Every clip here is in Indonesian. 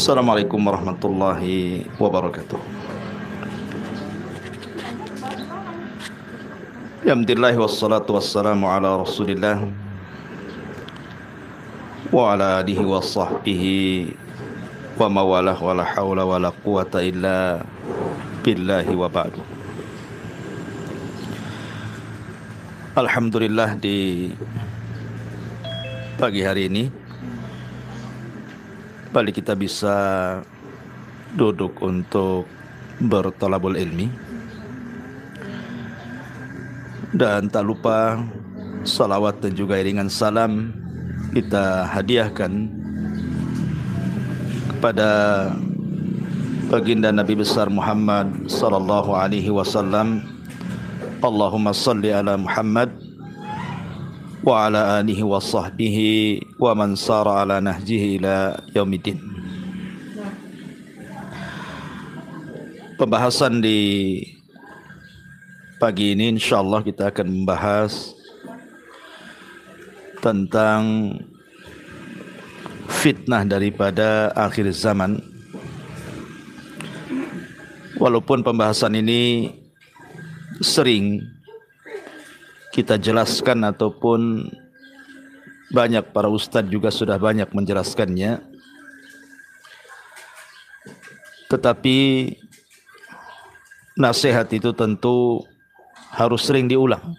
Assalamualaikum warahmatullahi wabarakatuh. Alhamdulillah wassalatu wassalamu ala Rasulillah wa ala alihi wa sahbihi wa mawalah wa la hawla wa la quwata illa billahi wa ba'du. Alhamdulillah, di pagi hari ini balik kita bisa duduk untuk bertolabul ilmi, dan tak lupa salawat dan juga iringan salam kita hadiahkan kepada baginda Nabi besar Muhammad sallallahu alaihi wasallam. Allahumma salli ala Muhammad wa ala alihi wa sahbihi wa man sara ala nahjihi ila yaumiddin. Pembahasan di pagi ini insyaallah kita akan membahas tentang fitnah daripada akhir zaman. Walaupun pembahasan ini sering kita jelaskan ataupun banyak para ustadz juga sudah banyak menjelaskannya, tetapi nasihat itu tentu harus sering diulang,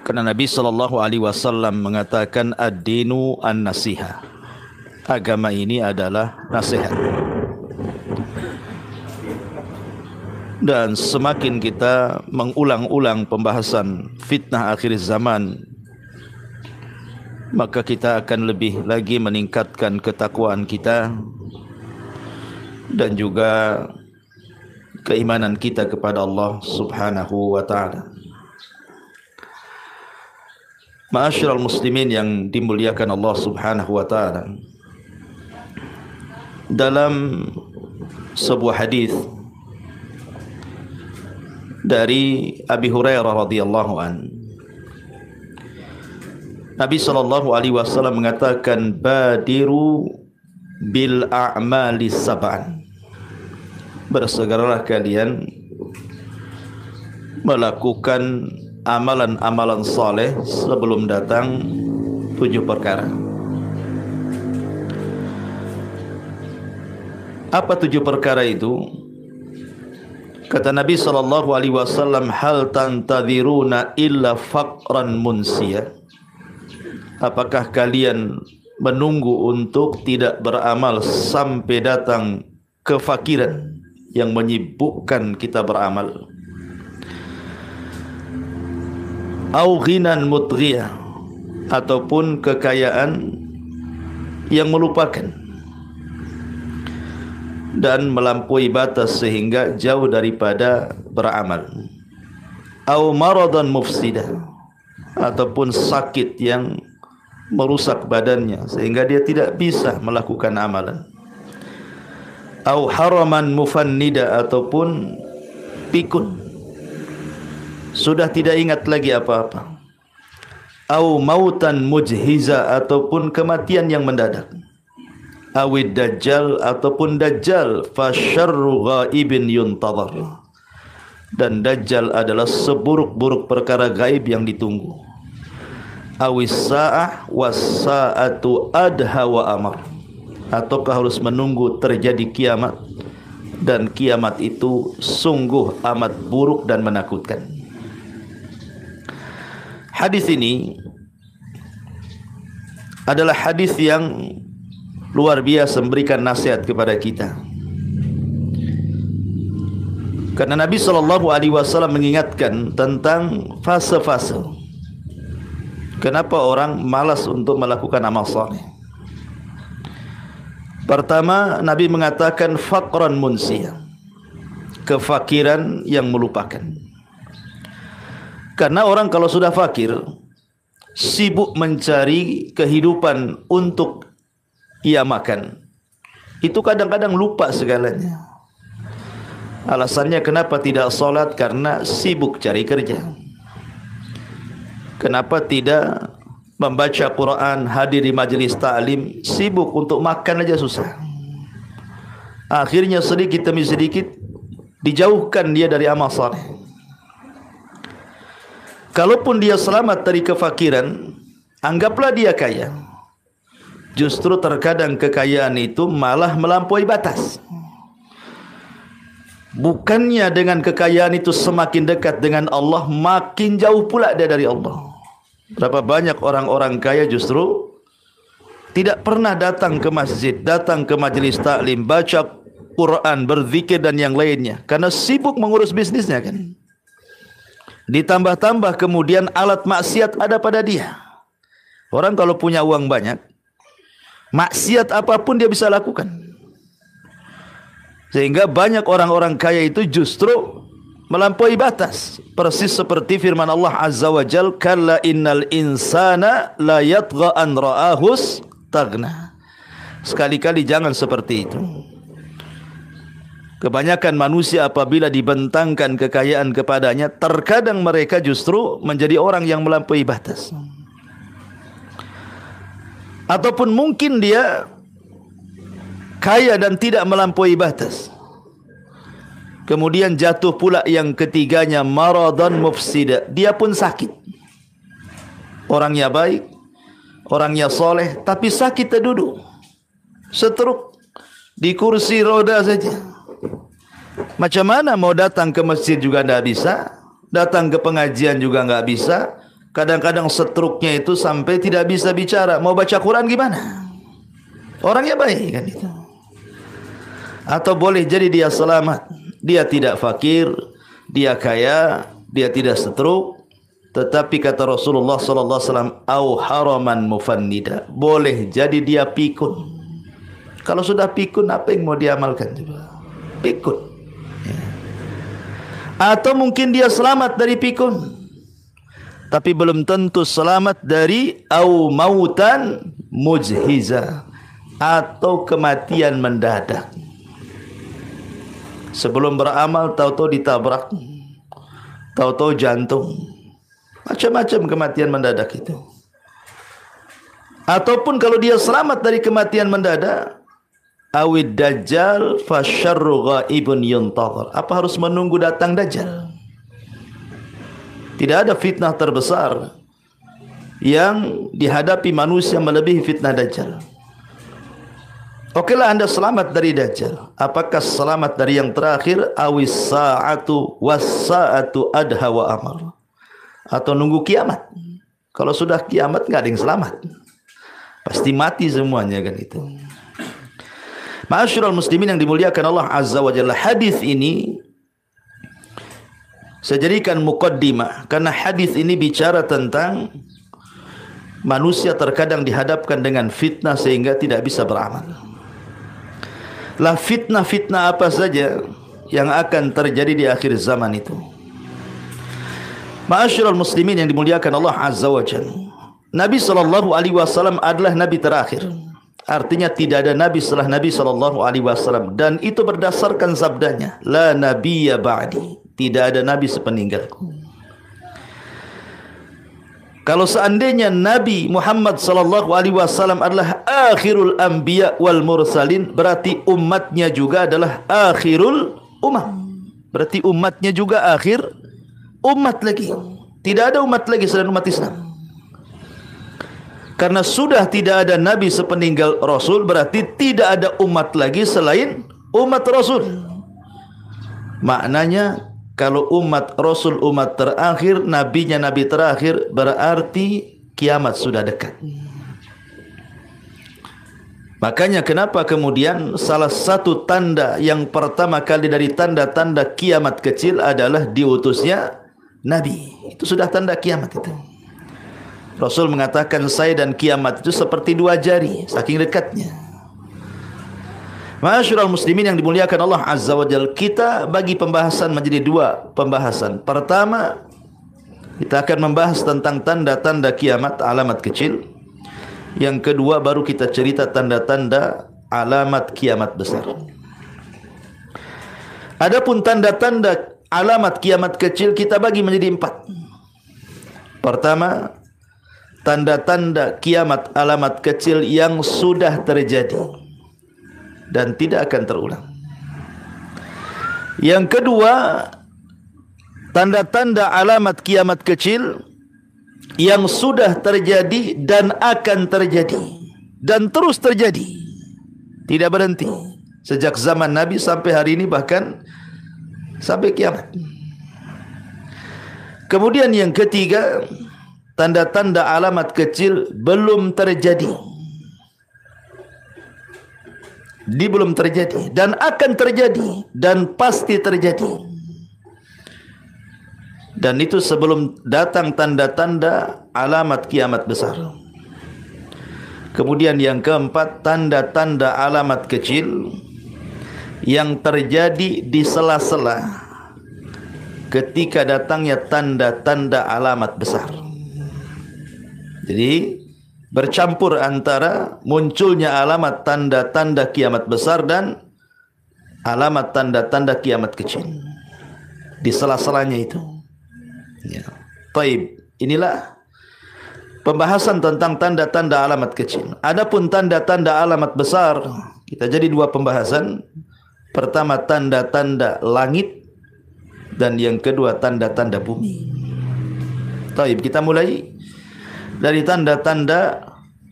karena Nabi SAW mengatakan ad-dinu an-nasiha, agama ini adalah nasihat. Dan semakin kita mengulang-ulang pembahasan fitnah akhir zaman, maka kita akan lebih lagi meningkatkan ketakwaan kita dan juga keimanan kita kepada Allah Subhanahu wa ta'ala. Ma'asyiral muslimin yang dimuliakan Allah Subhanahu wa ta'ala, dalam sebuah hadis dari Abi Hurairah radhiyallahu an, Nabi sallallahu alaihi wasallam mengatakan, badiru bil a'mali sab'an, bersegeralah kalian melakukan amalan-amalan saleh sebelum datang 7 perkara. Apa 7 perkara itu? Kata Nabi SAW, hal tantadhiruna illa faqran munsiya. Apakah kalian menunggu untuk tidak beramal sampai datang kefakiran yang menyibukkan kita beramal? Au ghinan mutghiyah, ataupun kekayaan yang melupakan dan melampaui batas sehingga jauh daripada beramal. Au maradan mufsidah, ataupun sakit yang merusak badannya sehingga dia tidak bisa melakukan amalan. Au haraman mufannida, ataupun pikun, sudah tidak ingat lagi apa-apa. Au mautan mujhiza, ataupun kematian yang mendadak. Awid dajjal, ataupun dajjal, fasyarru ghaibin yuntadhar, dan dajjal adalah seburuk-buruk perkara gaib yang ditunggu. Awis sa'ah was sa'atu adha wa amar, ataukah harus menunggu terjadi kiamat, dan kiamat itu sungguh amat buruk dan menakutkan. Hadis ini adalah hadis yang luar biasa memberikan nasihat kepada kita, karena Nabi SAW mengingatkan tentang fase-fase kenapa orang malas untuk melakukan amal saleh. Pertama, Nabi mengatakan faqran munsiyah, kefakiran yang melupakan. Karena orang kalau sudah fakir, sibuk mencari kehidupan untuk ia makan, itu kadang-kadang lupa segalanya. Alasannya kenapa tidak sholat? Karena sibuk cari kerja. Kenapa tidak membaca Quran, hadir di majelis ta'lim, sibuk untuk makan aja susah. Akhirnya sedikit demi sedikit dijauhkan dia dari amal saleh. Kalaupun dia selamat dari kefakiran, anggaplah dia kaya. Justru terkadang kekayaan itu malah melampaui batas. Bukannya dengan kekayaan itu semakin dekat dengan Allah, makin jauh pula dia dari Allah. Berapa banyak orang-orang kaya justru tidak pernah datang ke masjid, datang ke majelis taklim, baca Quran, berzikir dan yang lainnya, karena sibuk mengurus bisnisnya kan. Ditambah-tambah kemudian alat maksiat ada pada dia. Orang kalau punya uang banyak, maksiat apapun dia bisa lakukan. Sehingga banyak orang-orang kaya itu justru melampaui batas. Persis seperti firman Allah Azza wa Jal, kalla innal insana la yatgha an ra'ahus tagna. Sekali-kali jangan seperti itu. Kebanyakan manusia apabila dibentangkan kekayaan kepadanya, terkadang mereka justru menjadi orang yang melampaui batas. Ataupun mungkin dia kaya dan tidak melampaui batas. Kemudian jatuh pula yang ketiganya, maradan mufsida. Dia pun sakit. Orangnya baik, orangnya soleh, tapi sakit terduduk, setruk, di kursi roda saja. Macam mana mau datang ke masjid juga tidak bisa, datang ke pengajian juga nggak bisa. Kadang-kadang setruknya itu sampai tidak bisa bicara. Mau baca Quran gimana? Orangnya baik kan itu. Atau boleh jadi dia selamat, dia tidak fakir, dia kaya, dia tidak setruk, tetapi kata Rasulullah sallallahu alaihi wasallam, au haraman mufannida, boleh jadi dia pikun. Kalau sudah pikun, apa yang mau diamalkan coba? Pikun. Atau mungkin dia selamat dari pikun, tapi belum tentu selamat dari au mautan mujhiza, atau kematian mendadak. Sebelum beramal tahu-tahu ditabrak, tahu-tahu jantung. Macam-macam kematian mendadak itu. Ataupun kalau dia selamat dari kematian mendadak, awid dajjal fasyarru ghaibun yuntazar. Apa harus menunggu datang dajjal? Tidak ada fitnah terbesar yang dihadapi manusia melebihi fitnah dajjal. Okelah anda selamat dari dajjal. Apakah selamat dari yang terakhir? Awis sa'atu was sa'atu adha wa amar. Atau nunggu kiamat. Kalau sudah kiamat nggak ada yang selamat. Pasti mati semuanya kan itu. Ma'asyiral muslimin yang dimuliakan Allah Azza wa Jalla, hadis ini saya jadikan muqaddimah karena hadis ini bicara tentang manusia terkadang dihadapkan dengan fitnah sehingga tidak bisa beramal. Lah fitnah-fitnah apa saja yang akan terjadi di akhir zaman itu. Ma'asyiral muslimin yang dimuliakan Allah Azza wa Jalla, Nabi SAW adalah Nabi terakhir. Artinya tidak ada Nabi setelah Nabi SAW. Dan itu berdasarkan sabdanya, la nabiyya ba'di, tidak ada Nabi sepeninggalku. Kalau seandainya Nabi Muhammad SAW adalah akhirul anbiya wal mursalin, berarti umatnya juga adalah akhirul umat. Berarti umatnya juga akhir umat lagi. Tidak ada umat lagi selain umat Islam. Karena sudah tidak ada Nabi sepeninggal Rasul, berarti tidak ada umat lagi selain umat Rasul. Maknanya kalau umat Rasul umat terakhir, nabinya nabi terakhir, berarti kiamat sudah dekat. Makanya kenapa kemudian salah satu tanda yang pertama kali dari tanda-tanda kiamat kecil adalah diutusnya Nabi. Itu sudah tanda kiamat itu. Rasul mengatakan saya dan kiamat itu seperti dua jari, saking dekatnya. Ma'asyiral muslimin yang dimuliakan Allah Azza wa Jalla, kita bagi pembahasan menjadi dua pembahasan. Pertama, kita akan membahas tentang tanda-tanda kiamat, alamat kecil. Yang kedua, baru kita cerita tanda-tanda alamat kiamat besar. Adapun tanda-tanda alamat kiamat kecil kita bagi menjadi empat. Pertama, tanda-tanda kiamat, alamat kecil yang sudah terjadi dan tidak akan terulang. Yang kedua, tanda-tanda alamat kiamat kecil yang sudah terjadi dan akan terjadi dan terus terjadi, tidak berhenti sejak zaman Nabi sampai hari ini, bahkan sampai kiamat. Kemudian yang ketiga, tanda-tanda alamat kecil belum terjadi, belum terjadi dan akan terjadi dan pasti terjadi. Dan itu sebelum datang tanda-tanda alamat kiamat besar. Kemudian yang keempat, tanda-tanda alamat kecil yang terjadi di sela-sela ketika datangnya tanda-tanda alamat besar. Jadi bercampur antara munculnya alamat tanda-tanda kiamat besar dan alamat tanda-tanda kiamat kecil. Di sela-selanya itu. Ya. Taib, inilah pembahasan tentang tanda-tanda alamat kecil. Adapun tanda-tanda alamat besar, kita jadi dua pembahasan. Pertama, tanda-tanda langit, dan yang kedua, tanda-tanda bumi. Taib, kita mulai dari tanda-tanda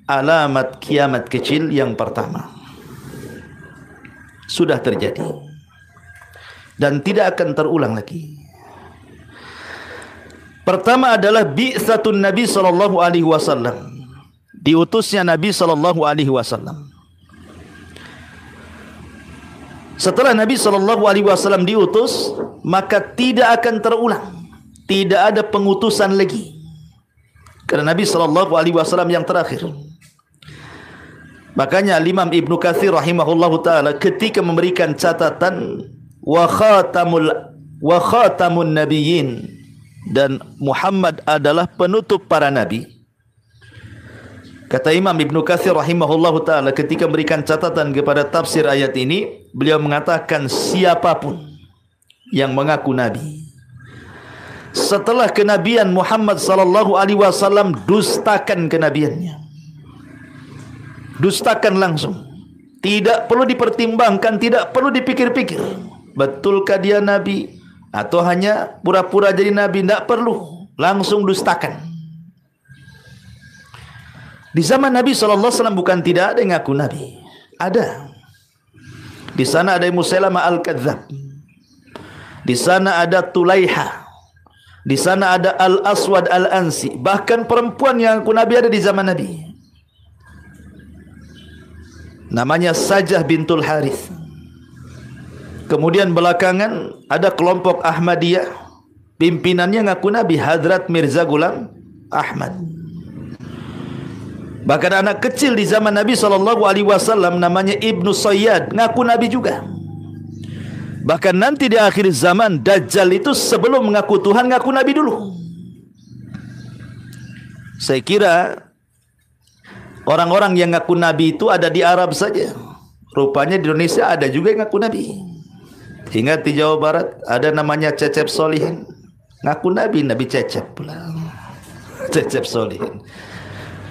alamat kiamat kecil. Yang pertama, sudah terjadi dan tidak akan terulang lagi. Pertama adalah bi'tsatun Nabi sallallahu alaihi wasallam, diutusnya Nabi sallallahu alaihi wasallam. Setelah Nabi sallallahu alaihi wasallam diutus, maka tidak akan terulang, tidak ada pengutusan lagi. Karena Nabi sallallahu alaihi wasallam yang terakhir. Makanya Imam Ibnu Katsir rahimahullahu taala ketika memberikan catatan wa khatamun nabiyyin, dan Muhammad adalah penutup para nabi, kata Imam Ibnu Katsir rahimahullahu taala ketika memberikan catatan kepada tafsir ayat ini, beliau mengatakan siapapun yang mengaku nabi setelah kenabian Muhammad sallallahu alaihi wasallam, dustakan kenabiannya. Dustakan langsung. Tidak perlu dipertimbangkan, tidak perlu dipikir-pikir. Betulkah dia nabi atau hanya pura-pura jadi nabi? Tidak perlu, langsung dustakan. Di zaman Nabi SAW bukan tidak ada yang ngaku nabi, ada. Di sana ada Musailamah al-Kadzdzab, di sana ada Tulaiha, di sana ada Al-Aswad Al-Ansi. Bahkan perempuan yang ngaku nabi ada di zaman Nabi, namanya Sajah bintul Harith. Kemudian belakangan ada kelompok Ahmadiyah, pimpinannya ngaku nabi, Hadrat Mirza Ghulam Ahmad. Bahkan anak kecil di zaman Nabi SAW namanya Ibnu Sayyad, ngaku nabi juga. Bahkan nanti di akhir zaman, Dajjal itu sebelum mengaku Tuhan, ngaku nabi dulu. Saya kira orang-orang yang ngaku nabi itu ada di Arab saja. Rupanya di Indonesia ada juga yang ngaku nabi. Ingat di Jawa Barat ada namanya Cecep Solihin, ngaku nabi, Nabi Cecep pula. Cecep Solihin.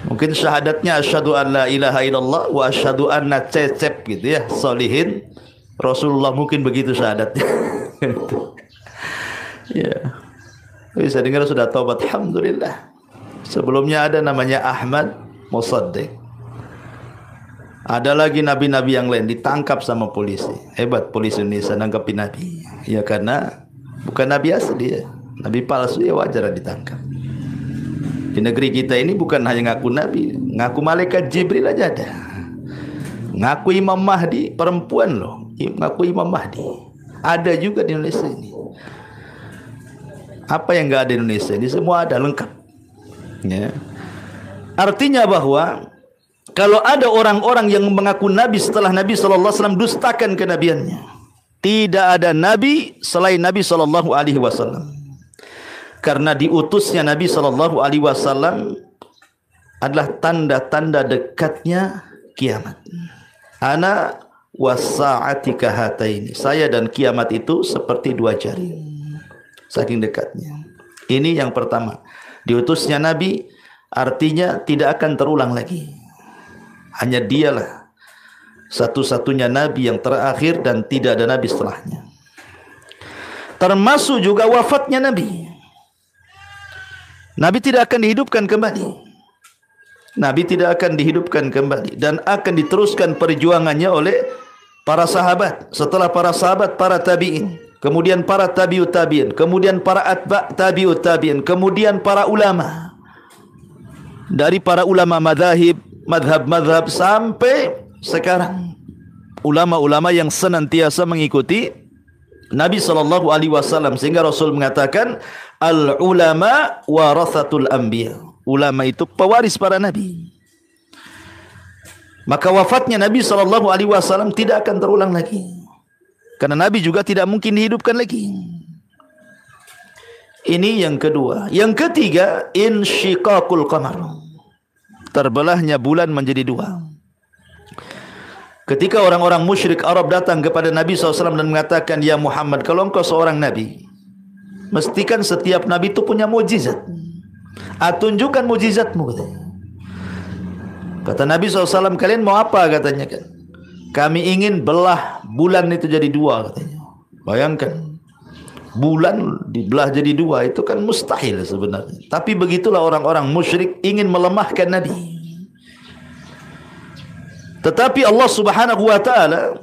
Mungkin syahadatnya asyhadu an la ilaha illallah wa asyhadu anna Cecep gitu ya, Solihin. Rasulullah mungkin begitu syahadatnya. Ya. Bisa dengar sudah taubat, alhamdulillah. Sebelumnya ada namanya Ahmad Musaddiq. Ada lagi nabi-nabi yang lain ditangkap sama polisi. Hebat polisi Indonesia nangkapin nabi. Ya karena bukan nabi asli ya, nabi palsu, ya wajar ditangkap. Di negeri kita ini bukan hanya ngaku nabi, ngaku malaikat Jibril aja ada. Ngaku Imam Mahdi, perempuan loh, ngaku Imam Mahdi. Ada juga di Indonesia ini. Apa yang enggak ada di Indonesia? Ini semua ada, lengkap. Ya. Artinya bahwa kalau ada orang-orang yang mengaku nabi setelah Nabi SAW, dustakan kenabiannya. Tidak ada nabi selain Nabi SAW. Karena diutusnya Nabi SAW adalah tanda-tanda dekatnya kiamat. Ana wasa'ati kahataini. Saya dan kiamat itu seperti dua jari. Saking dekatnya. Ini yang pertama. Diutusnya Nabi Artinya tidak akan terulang lagi. Hanya dialah satu-satunya nabi yang terakhir dan tidak ada nabi setelahnya. Termasuk juga wafatnya nabi. Nabi tidak akan dihidupkan kembali. Nabi tidak akan dihidupkan kembali dan akan diteruskan perjuangannya oleh para sahabat. Setelah para sahabat, para tabi'in, kemudian para tabi'ut tabi'in, kemudian para atba' tabi'ut tabi'in, kemudian para ulama. Dari para ulama madzhab, madhab sampai sekarang, ulama-ulama yang senantiasa mengikuti Nabi SAW, sehingga Rasul mengatakan al ulama warathatul anbiya. Ulama itu pewaris para nabi. Maka wafatnya Nabi SAW tidak akan terulang lagi, karena Nabi juga tidak mungkin dihidupkan lagi. Ini yang kedua. Yang ketiga, insyiqaqul qamar. Terbelahnya bulan menjadi dua. Ketika orang-orang musyrik Arab datang kepada Nabi SAW dan mengatakan, ya Muhammad, kalau engkau seorang nabi, mestikan setiap nabi itu punya mujizat. Tunjukkan mujizatmu, katanya. Kata Nabi SAW, kalian mau apa, katanya kan? Kami ingin belah bulan itu jadi dua, katanya. Bayangkan, bulan dibelah jadi dua, itu kan mustahil sebenarnya. Tapi begitulah orang-orang musyrik ingin melemahkan Nabi. Tetapi Allah Subhanahu wa taala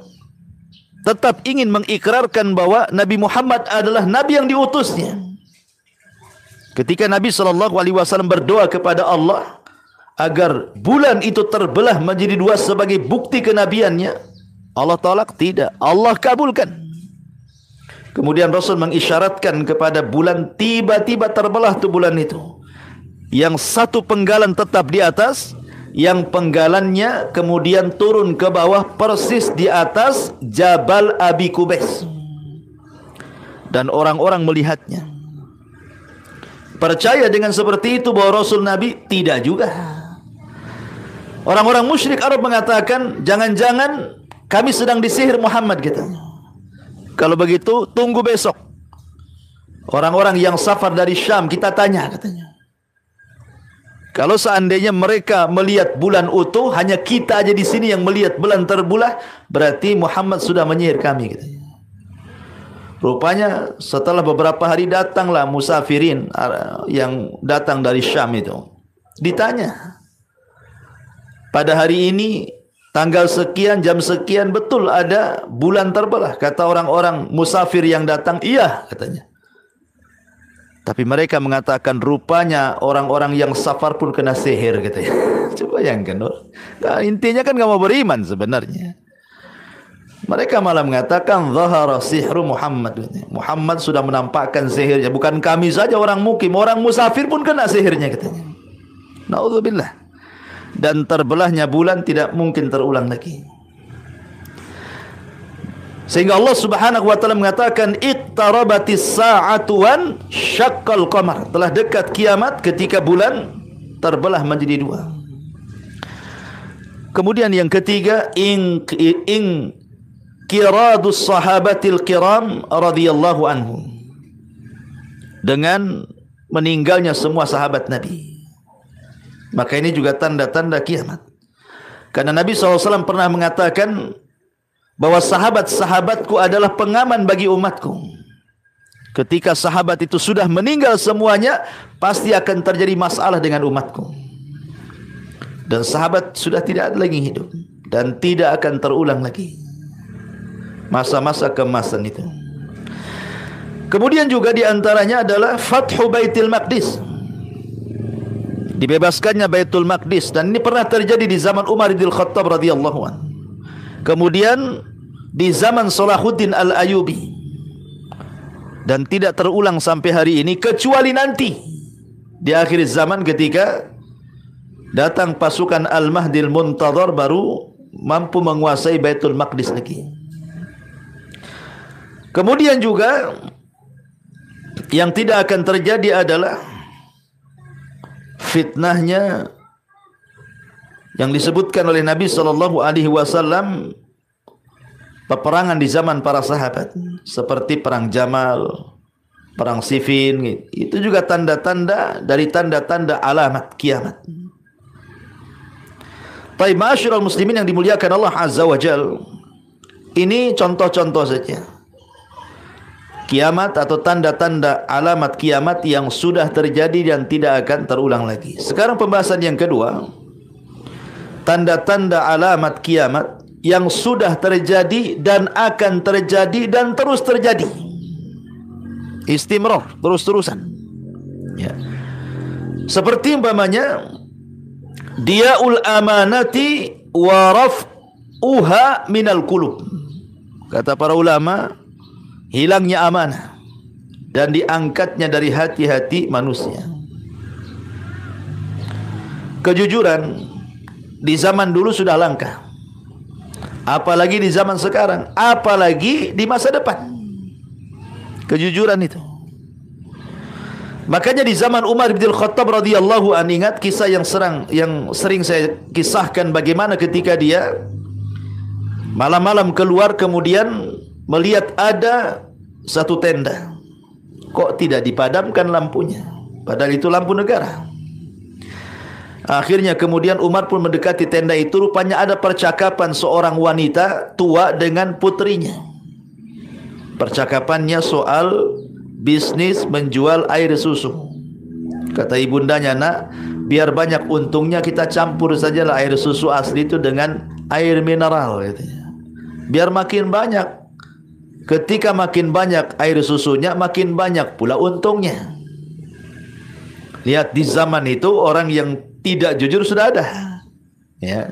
tetap ingin mengikrarkan bahwa Nabi Muhammad adalah nabi yang diutusnya. Ketika Nabi SAW berdoa kepada Allah agar bulan itu terbelah menjadi dua sebagai bukti kenabiannya, Allah tolak, tidak. Allah kabulkan. Kemudian Rasul mengisyaratkan kepada bulan, tiba-tiba terbelah tu bulan itu. Yang satu penggalan tetap di atas, yang penggalannya kemudian turun ke bawah persis di atas Jabal Abi Kubais. Dan orang-orang melihatnya. Percaya dengan seperti itu bahwa Rasul Nabi? Tidak juga. Orang-orang musyrik Arab mengatakan, jangan-jangan kami sedang disihir Muhammad, gitu. Kalau begitu tunggu besok. Orang-orang yang safar dari Syam kita tanya, katanya. Kalau seandainya mereka melihat bulan utuh, hanya kita aja di sini yang melihat bulan terbelah, berarti Muhammad sudah menyihir kami, katanya. Rupanya setelah beberapa hari datanglah musafirin yang datang dari Syam itu. Ditanya, pada hari ini tanggal sekian, jam sekian, betul ada bulan terbelah? Kata orang-orang musafir yang datang, iya, katanya. Tapi mereka mengatakan rupanya orang-orang yang safar pun kena sihir, katanya. Coba bayangkan, nah, intinya kan gak mau beriman sebenarnya. Mereka malah mengatakan zahara sihru Muhammad. Muhammad sudah menampakkan sihirnya. Bukan kami saja orang mukim, orang musafir pun kena sihirnya, katanya. Na'udzubillah. Dan terbelahnya bulan tidak mungkin terulang lagi. Sehingga Allah Subhanahu wa taala mengatakan iqtarabatis sa'atu wan syaqqal qamar. Telah dekat kiamat ketika bulan terbelah menjadi dua. Kemudian yang ketiga, kiradus sahabatil kiram radhiyallahu anhum. Dengan meninggalnya semua sahabat Nabi. Maka ini juga tanda-tanda kiamat. Karena Nabi SAW pernah mengatakan bahwa sahabat-sahabatku adalah pengaman bagi umatku. Ketika sahabat itu sudah meninggal semuanya, pasti akan terjadi masalah dengan umatku. Dan sahabat sudah tidak lagi hidup dan tidak akan terulang lagi masa-masa kemasan itu. Kemudian juga diantaranya adalah Fathu Baitul Maqdis, dibebaskannya Baitul Maqdis, dan ini pernah terjadi di zaman Umar bin Khattab radhiyallahu anhu. Kemudian di zaman Salahuddin Al-Ayyubi, dan tidak terulang sampai hari ini, kecuali nanti di akhir zaman ketika datang pasukan Al-Mahdil Muntadhar baru mampu menguasai Baitul Maqdis lagi. Kemudian juga yang tidak akan terjadi adalah fitnahnya yang disebutkan oleh Nabi SAW, peperangan di zaman para sahabat seperti perang Jamal perang Siffin. Itu juga tanda-tanda dari tanda-tanda alamat kiamat. Baik, ma'asyiral muslimin yang dimuliakan Allah Azza wa Jal, ini contoh-contoh saja kiamat atau tanda-tanda alamat kiamat yang sudah terjadi dan tidak akan terulang lagi. Sekarang pembahasan yang kedua, tanda-tanda alamat kiamat yang sudah terjadi dan akan terjadi dan terus terjadi. Istimrar, terus-terusan. Ya. Seperti umpamanya diaul amanati wa raf'uha minal qulub. Kata para ulama, hilangnya amanah dan diangkatnya dari hati-hati manusia. Kejujuran di zaman dulu sudah langka, apalagi di zaman sekarang, apalagi di masa depan. Kejujuran itu. Makanya di zaman Umar bin Khattab radhiyallahu anhu, ingat kisah yang sering saya kisahkan, bagaimana ketika dia malam-malam keluar kemudian melihat ada satu tenda, kok tidak dipadamkan lampunya, padahal itu lampu negara. Akhirnya kemudian Umar pun mendekati tenda itu. Rupanya ada percakapan seorang wanita tua dengan putrinya. Percakapannya soal bisnis menjual air susu. Kata ibundanya, nak, biar banyak untungnya kita campur sajalah air susu asli itu dengan air mineral, katanya. Biar makin banyak. Ketika makin banyak air susunya, makin banyak pula untungnya. Lihat, di zaman itu orang yang tidak jujur sudah ada, ya.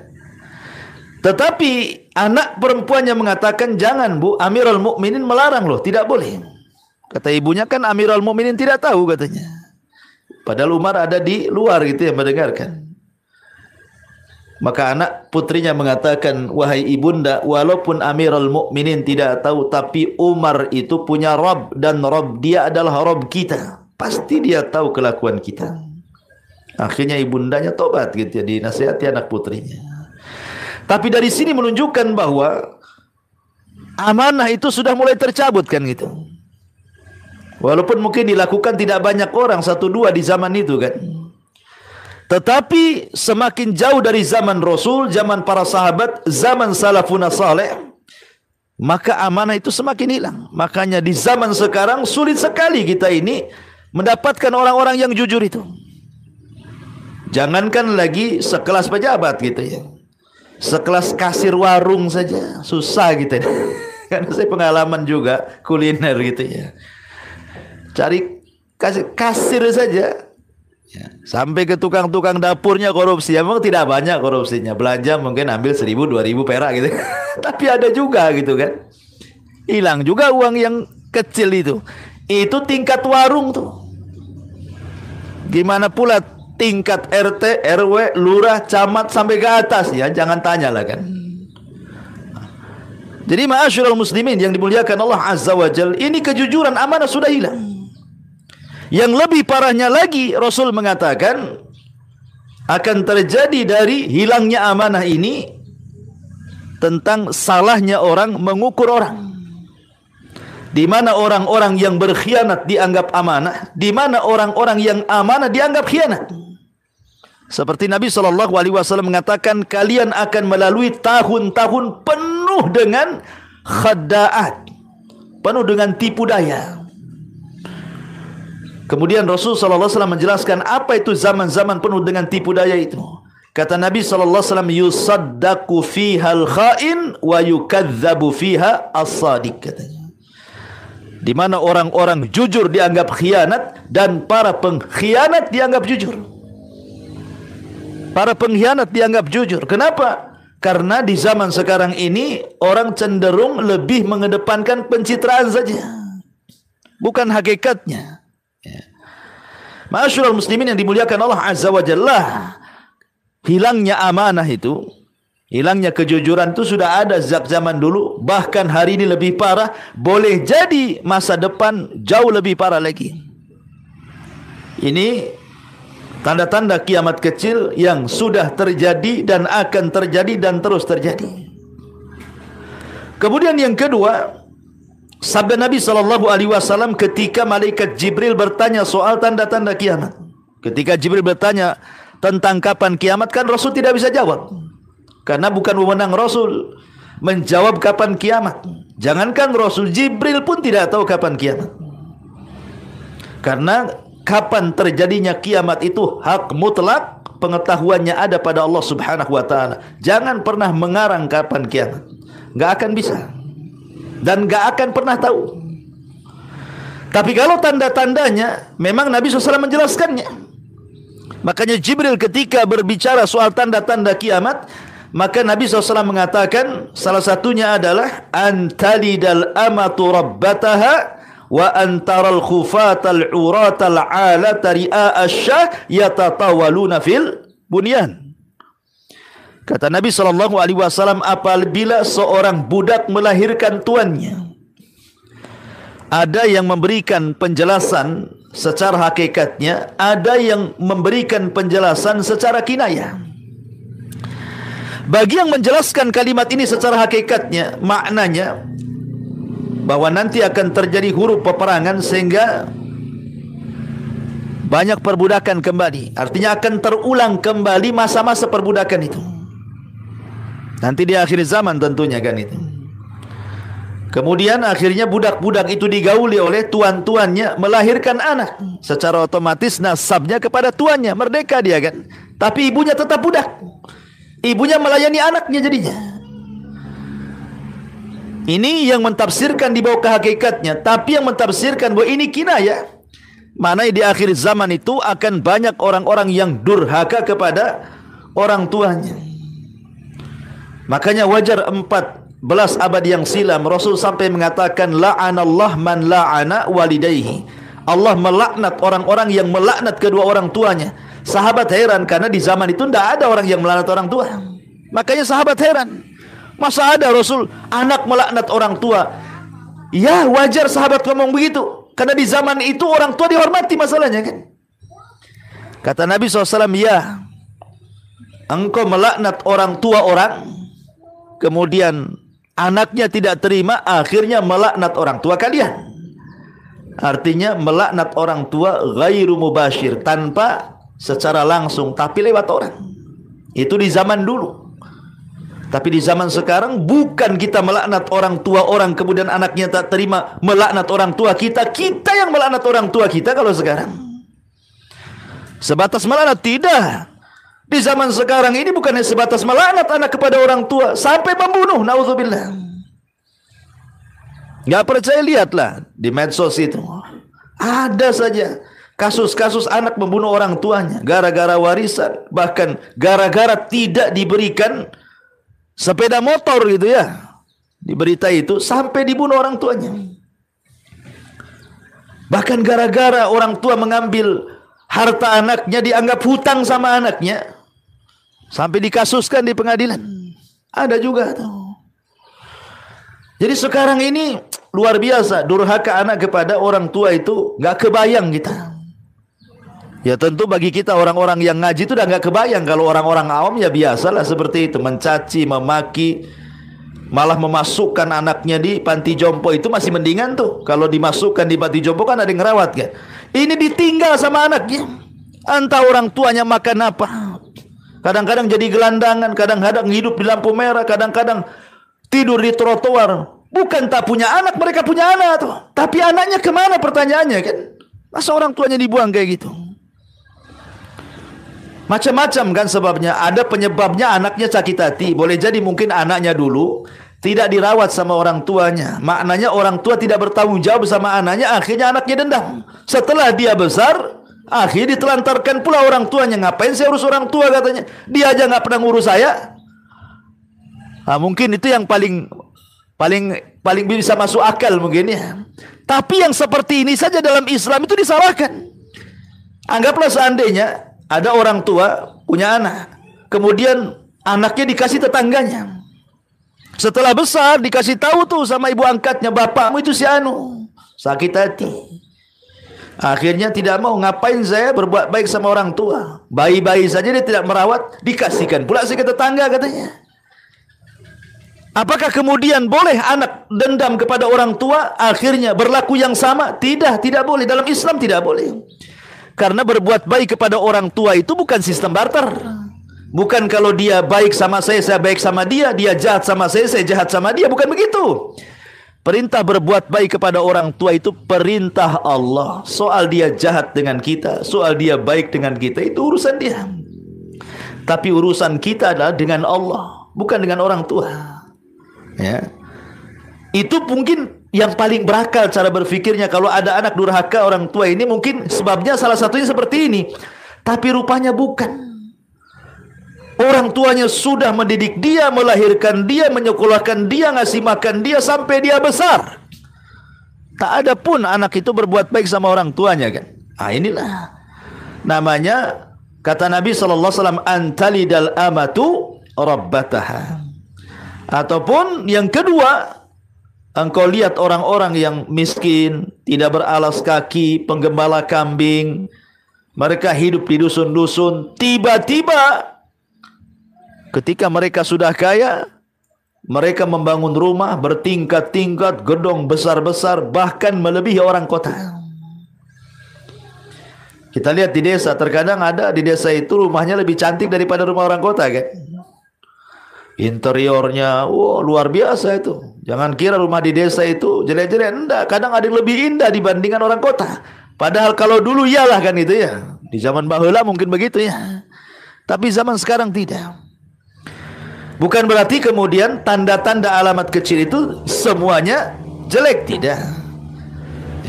Tetapi anak perempuannya mengatakan, jangan bu, Amirul Mukminin melarang loh, tidak boleh. Kata ibunya, kan Amirul Mukminin tidak tahu, katanya. Padahal Umar ada di luar gitu yang mendengarkan. Maka anak putrinya mengatakan, wahai ibunda, walaupun Amirul Mukminin tidak tahu, tapi Umar itu punya Rabb, dan Rabb dia adalah Rabb kita. Pasti dia tahu kelakuan kita. Akhirnya ibundanya tobat gitu ya, dinasihati anak putrinya. Tapi dari sini menunjukkan bahwa amanah itu sudah mulai tercabut kan gitu. Walaupun mungkin dilakukan tidak banyak orang, satu dua di zaman itu kan. Tetapi semakin jauh dari zaman Rasul, zaman para sahabat, zaman salafun saleh, maka amanah itu semakin hilang. Makanya di zaman sekarang sulit sekali kita ini mendapatkan orang-orang yang jujur itu. Jangankan lagi sekelas pejabat gitu ya, sekelas kasir warung saja susah gitu. Karena saya pengalaman juga kuliner gitu ya. Cari kasir saja ya, sampai ke tukang-tukang dapurnya korupsi. Memang tidak banyak korupsinya, belanja mungkin ambil 1.000-2.000 perak gitu. Tapi ada juga gitu kan. Hilang juga uang yang kecil itu. Itu tingkat warung tuh. Gimana pula tingkat RT, RW, lurah, camat sampai ke atas ya, jangan tanyalah kan. Jadi ma'asyiral muslimin yang dimuliakan Allah Azza wa Jal, ini kejujuran amanah sudah hilang. Yang lebih parahnya lagi, Rasul mengatakan akan terjadi dari hilangnya amanah ini tentang salahnya orang mengukur orang. Di mana orang-orang yang berkhianat dianggap amanah, di mana orang-orang yang amanah dianggap khianat. Seperti Nabi SAW mengatakan, kalian akan melalui tahun-tahun penuh dengan khada'at, penuh dengan tipu daya. Kemudian Rasul SAW menjelaskan apa itu zaman-zaman penuh dengan tipu daya itu. Kata Nabi SAW, yusaddaku fiha al-kha'in wa yukadzabu fiha as-sadiq, katanya. Di mana orang-orang jujur dianggap khianat dan para pengkhianat dianggap jujur. Para pengkhianat dianggap jujur. Kenapa? Karena di zaman sekarang ini orang cenderung lebih mengedepankan pencitraan saja, bukan hakikatnya. Ya. Ma'asyiral muslimin yang dimuliakan Allah Azza wa Jalla, hilangnya amanah itu, hilangnya kejujuran itu sudah ada sejak zaman dulu. Bahkan hari ini lebih parah. Boleh jadi masa depan jauh lebih parah lagi. Ini tanda-tanda kiamat kecil yang sudah terjadi dan akan terjadi dan terus terjadi. Kemudian yang kedua, sabda Nabi SAW ketika malaikat Jibril bertanya soal tanda-tanda kiamat. Ketika Jibril bertanya tentang kapan kiamat, kan Rasul tidak bisa jawab, karena bukan wewenang Rasul menjawab kapan kiamat. Jangankan Rasul, Jibril pun tidak tahu kapan kiamat. Karena kapan terjadinya kiamat itu hak mutlak, pengetahuannya ada pada Allah Subhanahu wa taala. Jangan pernah mengarang kapan kiamat. Enggak akan bisa. Dan enggak akan pernah tahu. Tapi kalau tanda-tandanya, memang Nabi SAW menjelaskannya. Makanya Jibril ketika berbicara soal tanda-tanda kiamat, maka Nabi SAW mengatakan salah satunya adalah antalidal amatu rabbataha wa antaral khufatal uratal alata ri'a asyah yatatawaluna fil bunyan. Kata Nabi SAW, apabila seorang budak melahirkan tuannya, ada yang memberikan penjelasan secara hakikatnya, ada yang memberikan penjelasan secara kinayah. Bagi yang menjelaskan kalimat ini secara hakikatnya, maknanya bahwa nanti akan terjadi huruf peperangan sehingga banyak perbudakan kembali. Artinya akan terulang kembali masa-masa perbudakan itu. Nanti di akhir zaman tentunya kan itu. Kemudian akhirnya budak-budak itu digauli oleh tuan-tuannya, melahirkan anak. Secara otomatis nasabnya kepada tuannya, merdeka dia kan. Tapi ibunya tetap budak. Ibunya melayani anaknya jadinya. Ini yang mentafsirkan di bawah hakikatnya. Tapi yang mentafsirkan bahwa ini kinayah, mana di akhir zaman itu akan banyak orang-orang yang durhaka kepada orang tuanya. Makanya wajar 14 abad yang silam Rasul sampai mengatakan la'anallah man la'ana walidayhi. Allah melaknat orang-orang yang melaknat kedua orang tuanya. Sahabat heran karena di zaman itu tidak ada orang yang melaknat orang tua. Makanya sahabat heran, masa ada Rasul anak melaknat orang tua? Ya wajar sahabat ngomong begitu, karena di zaman itu orang tua dihormati masalahnya kan. Kata Nabi SAW, ya, engkau melaknat orang tua orang, kemudian anaknya tidak terima, akhirnya melaknat orang tua kalian. Artinya melaknat orang tua ghairu mubashir, tanpa secara langsung, tapi lewat orang. Itu di zaman dulu. Tapi di zaman sekarang bukan kita melaknat orang tua orang kemudian anaknya tak terima, melaknat orang tua kita. Kita yang melaknat orang tua kita kalau sekarang. Sebatas melaknat tidak. Di zaman sekarang ini bukan sebatas melaknat anak kepada orang tua, sampai membunuh, naudzubillah. Gak percaya, lihatlah di medsos itu. Ada saja kasus-kasus anak membunuh orang tuanya gara-gara warisan, bahkan gara-gara tidak diberikan sepeda motor gitu ya. Di berita itu sampai dibunuh orang tuanya. Bahkan gara-gara orang tua mengambil harta anaknya, dianggap hutang sama anaknya, sampai dikasuskan di pengadilan. Ada juga tuh. Jadi sekarang ini luar biasa durhaka anak kepada orang tua itu, nggak kebayang kita. Ya tentu bagi kita orang-orang yang ngaji itu udah nggak kebayang. Kalau orang-orang awam ya biasalah seperti itu, mencaci, memaki, malah memasukkan anaknya di panti jompo itu masih mendingan tuh. Kalau dimasukkan di panti jompo kan ada yang ngerawat kan. Ini ditinggal sama anaknya. Entah orang tuanya makan apa. Kadang-kadang jadi gelandangan, kadang-kadang hidup di lampu merah, kadang-kadang tidur di trotoar. Bukan tak punya anak, mereka punya anak tuh. Tapi anaknya kemana pertanyaannya kan? Masa orang tuanya dibuang kayak gitu? Macam-macam kan sebabnya. Ada penyebabnya anaknya sakit hati. Boleh jadi mungkin anaknya dulu tidak dirawat sama orang tuanya. Maknanya orang tua tidak bertanggung jawab sama anaknya. Akhirnya anaknya dendam. Setelah dia besar, akhirnya ditelantarkan pula orang tuanya. Ngapain saya urus orang tua katanya? Dia aja nggak pernah ngurus saya. Nah, mungkin itu yang paling bisa masuk akal mungkin ya. Tapi yang seperti ini saja dalam Islam itu disalahkan. Anggaplah seandainya ada orang tua punya anak, kemudian anaknya dikasih tetangganya. Setelah besar dikasih tahu tuh sama ibu angkatnya, bapakmu itu si anu, sakit hati. Akhirnya tidak mau, ngapain saya berbuat baik sama orang tua. Bayi-bayi saja dia tidak merawat, dikasihkan pula si ke tetangga katanya. Apakah kemudian boleh anak dendam kepada orang tua akhirnya berlaku yang sama? Tidak, tidak boleh. Dalam Islam tidak boleh. Karena berbuat baik kepada orang tua itu bukan sistem barter. Bukan kalau dia baik sama saya baik sama dia. Dia jahat sama saya jahat sama dia. Bukan begitu. Perintah berbuat baik kepada orang tua itu perintah Allah. Soal dia jahat dengan kita, soal dia baik dengan kita, itu urusan dia. Tapi urusan kita adalah dengan Allah, bukan dengan orang tua. Ya. Itu mungkin yang paling berakal cara berfikirnya. Kalau ada anak durhaka orang tua ini, mungkin sebabnya salah satunya seperti ini. Tapi rupanya bukan. Orang tuanya sudah mendidik dia, melahirkan dia, menyekolahkan dia, ngasih makan dia sampai dia besar. Tak ada pun anak itu berbuat baik sama orang tuanya kan. Inilah namanya, kata Nabi SAW, antalidal amatu rabbataha. Ataupun yang kedua, engkau lihat orang-orang yang miskin, tidak beralas kaki, penggembala kambing, mereka hidup di dusun-dusun, tiba-tiba ketika mereka sudah kaya, mereka membangun rumah bertingkat-tingkat, gedung besar-besar, bahkan melebihi orang kota. Kita lihat di desa, terkadang ada di desa itu rumahnya lebih cantik daripada rumah orang kota kan. Interiornya, luar biasa itu. Jangan kira rumah di desa itu jelek-jelek, enggak. Kadang ada yang lebih indah dibandingkan orang kota. Padahal kalau dulu iyalah kan itu ya. Di zaman baheula mungkin begitu ya. Tapi zaman sekarang tidak. Bukan berarti kemudian tanda-tanda alamat kecil itu semuanya jelek, tidak.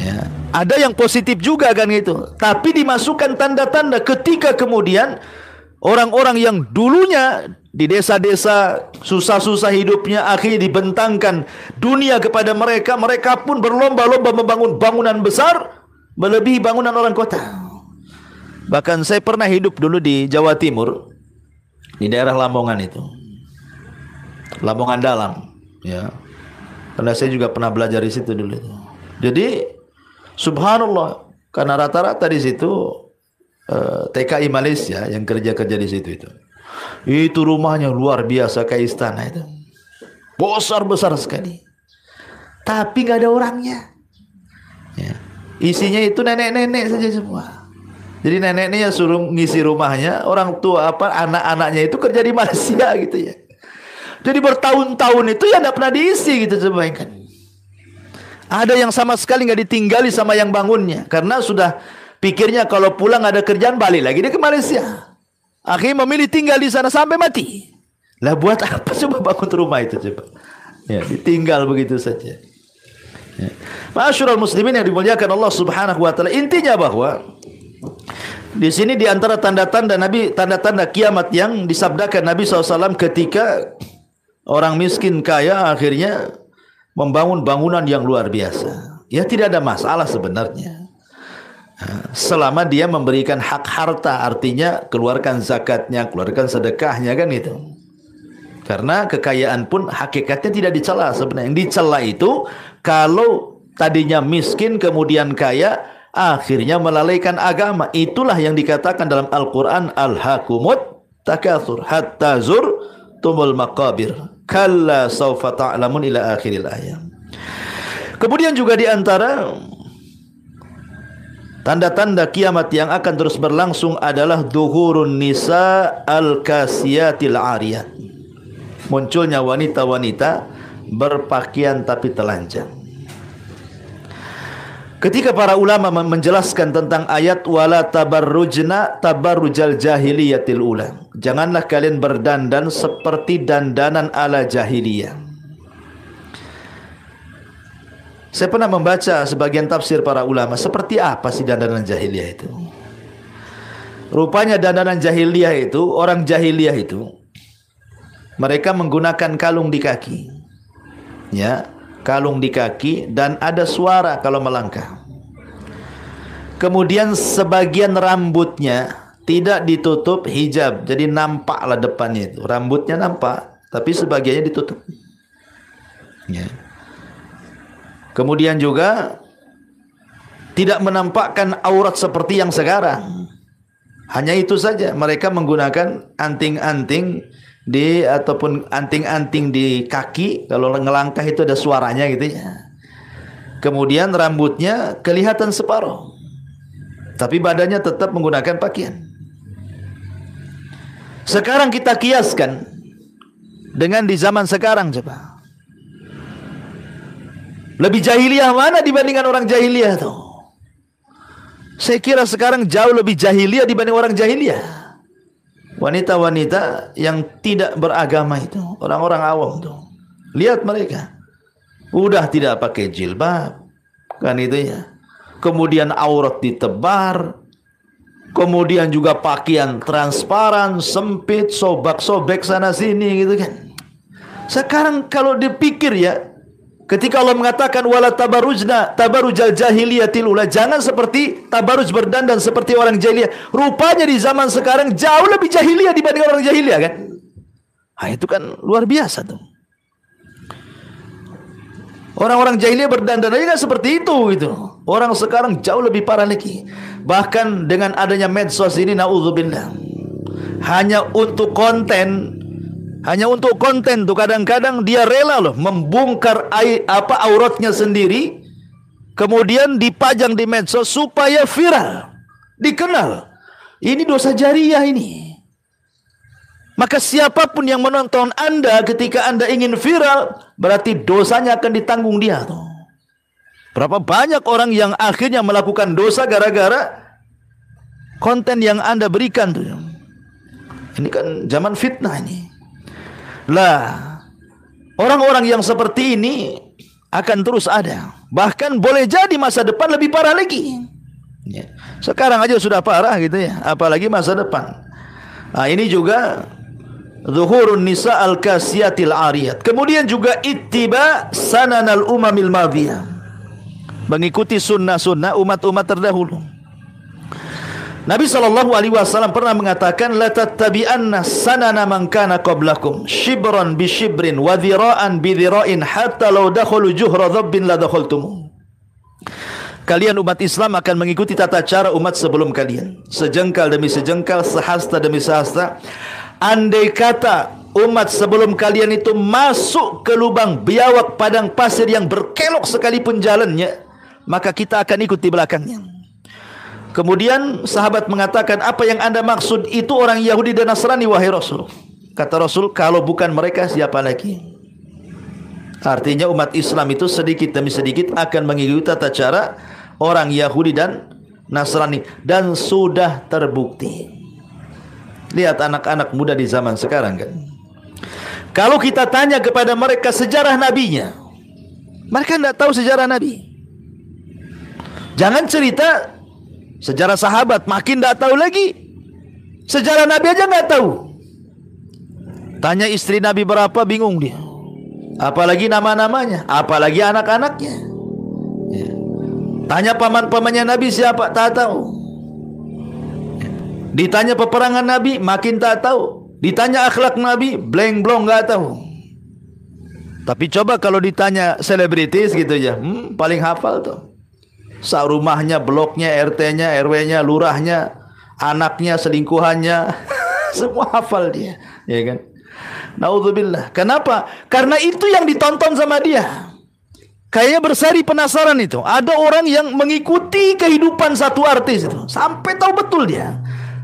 Ya. Ada yang positif juga kan itu. Tapi dimasukkan tanda-tanda ketika kemudian orang-orang yang dulunya di desa-desa susah-susah hidupnya, akhirnya dibentangkan dunia kepada mereka. Mereka pun berlomba-lomba membangun bangunan besar melebihi bangunan orang kota. Bahkan saya pernah hidup dulu di Jawa Timur, di daerah Lamongan itu, Lamongan Dalam ya. Karena saya juga pernah belajar di situ dulu. Jadi subhanallah, karena rata-rata di situ TKI Malaysia yang kerja-kerja di situ itu rumahnya luar biasa kayak istana itu, besar-besar sekali, tapi nggak ada orangnya ya. Isinya itu nenek-nenek saja semua. Jadi neneknya suruh ngisi rumahnya, orang tua anak-anaknya itu kerja di Malaysia gitu ya. Jadi bertahun-tahun itu ya tidak pernah diisi gitu, coba kan. Ada yang sama sekali nggak ditinggali sama yang bangunnya, karena sudah pikirnya kalau pulang ada kerjaan balik lagi dia ke Malaysia. Akhirnya memilih tinggal di sana sampai mati. Lah buat apa coba bangun rumah itu coba? Ya, ditinggal begitu saja. Ya. Ma'asyiral muslimin yang dimuliakan Allah Subhanahu wa taala, intinya bahwa di sini di antara tanda-tanda Nabi, tanda-tanda kiamat yang disabdakan Nabi SAW ketika orang miskin kaya akhirnya membangun bangunan yang luar biasa. Ya tidak ada masalah sebenarnya. Selama dia memberikan hak harta, artinya keluarkan zakatnya, keluarkan sedekahnya kan itu. Karena kekayaan pun hakikatnya tidak dicela sebenarnya. Yang dicela itu kalau tadinya miskin kemudian kaya, akhirnya melalaikan agama. Itulah yang dikatakan dalam Al-Quran, Al-Hakumut Takatsur hatta zurtumul maqabir kalla sawfa ta'lamun ila akhiril ayat. Kemudian juga di antara tanda-tanda kiamat yang akan terus berlangsung adalah duhurun nisa al-kasiyatil ariyat. Munculnya wanita-wanita berpakaian tapi telanjang. Ketika para ulama menjelaskan tentang ayat wala tabarrujna tabarrujal jahiliyatil ula. Janganlah kalian berdandan seperti dandanan ala jahiliyah. Saya pernah membaca sebagian tafsir para ulama, seperti apa sih dandanan jahiliyah itu? Rupanya dandanan jahiliyah itu, orang jahiliyah itu, mereka menggunakan kalung di kaki. Ya, kalung di kaki dan ada suara kalau melangkah. Kemudian sebagian rambutnya tidak ditutup hijab, jadi nampaklah depannya itu. Rambutnya nampak, tapi sebagiannya ditutup. Ya. Kemudian juga tidak menampakkan aurat seperti yang sekarang. Hanya itu saja, mereka menggunakan anting-anting ataupun anting-anting di kaki. Kalau ngelangkah itu ada suaranya gitu ya. Kemudian rambutnya kelihatan separuh, tapi badannya tetap menggunakan pakaian. Sekarang kita kiaskan dengan di zaman sekarang, coba. Lebih jahiliyah mana dibandingkan orang jahiliyah tuh? Saya kira sekarang jauh lebih jahiliyah dibanding orang jahiliyah. Wanita-wanita yang tidak beragama itu, orang-orang awam tuh. Lihat mereka. Udah tidak pakai jilbab, kan itu ya. Kemudian aurat ditebar, kemudian juga pakaian transparan, sempit, sobek-sobek sana sini gitu kan. Sekarang kalau dipikir ya, ketika Allah mengatakan wala tabarujna tabarujal jahiliyatil ula, jangan seperti tabaruj berdandan seperti orang jahiliyah. Rupanya di zaman sekarang jauh lebih jahiliyah dibanding orang jahiliyah kan. Nah, itu kan luar biasa tuh. Orang-orang jahiliyah berdandan aja nggak seperti itu gitu. Orang sekarang jauh lebih parah lagi. Bahkan dengan adanya medsos ini, naudzubillah, hanya untuk konten tuh kadang-kadang dia rela loh membongkar auratnya sendiri, kemudian dipajang di medsos supaya viral, dikenal. Ini dosa jariah ini. Maka siapapun yang menonton Anda ketika Anda ingin viral, berarti dosanya akan ditanggung dia tuh. Berapa banyak orang yang akhirnya melakukan dosa gara-gara konten yang Anda berikan tuh. Ini kan zaman fitnah ini. Lah, orang-orang yang seperti ini akan terus ada. Bahkan boleh jadi masa depan lebih parah lagi. Ya. Sekarang aja sudah parah gitu ya, apalagi masa depan. Nah, ini juga zuhurun nisa al-kasiyatil ariyat. Kemudian juga ittiba sananal umamil madhiyah, mengikuti sunnah-sunnah umat-umat terdahulu. Nabi SAW pernah mengatakan, la tattabi'anna sanana man kana qablakum shibran bi shibrin wa dhira'an bi dhira'in hatta law dakhalu juhra dhabbin la dakhaltum. Kalian umat Islam akan mengikuti tata cara umat sebelum kalian, sejengkal demi sejengkal, sehasta demi sehasta. Andai kata umat sebelum kalian itu masuk ke lubang biawak padang pasir yang berkelok sekalipun jalannya, maka kita akan ikut di belakangnya. Kemudian sahabat mengatakan, apa yang Anda maksud itu orang Yahudi dan Nasrani wahai Rasul? Kata Rasul, kalau bukan mereka siapa lagi? Artinya umat Islam itu sedikit demi sedikit akan mengikuti tata cara orang Yahudi dan Nasrani, dan sudah terbukti. Lihat anak-anak muda di zaman sekarang kan. Kalau kita tanya kepada mereka sejarah nabinya, mereka tidak tahu sejarah Nabi. Jangan cerita sejarah sahabat, makin tidak tahu lagi. Sejarah Nabi aja nggak tahu. Tanya istri Nabi berapa, bingung dia. Apalagi nama-namanya, apalagi anak-anaknya. Ya. Tanya paman-pamannya Nabi siapa, tak tahu. Ditanya peperangan Nabi, makin tak tahu. Ditanya akhlak Nabi, bleng-blong nggak tahu. Tapi coba kalau ditanya selebritis gitu ya, paling hafal tuh. Sak rumahnya, bloknya, RT-nya, RW-nya, lurahnya, anaknya, selingkuhannya, semua hafal dia, ya kan? Naudzubillah. Kenapa? Karena itu yang ditonton sama dia. Kayaknya bersari penasaran itu. Ada orang yang mengikuti kehidupan satu artis itu sampai tahu betul dia.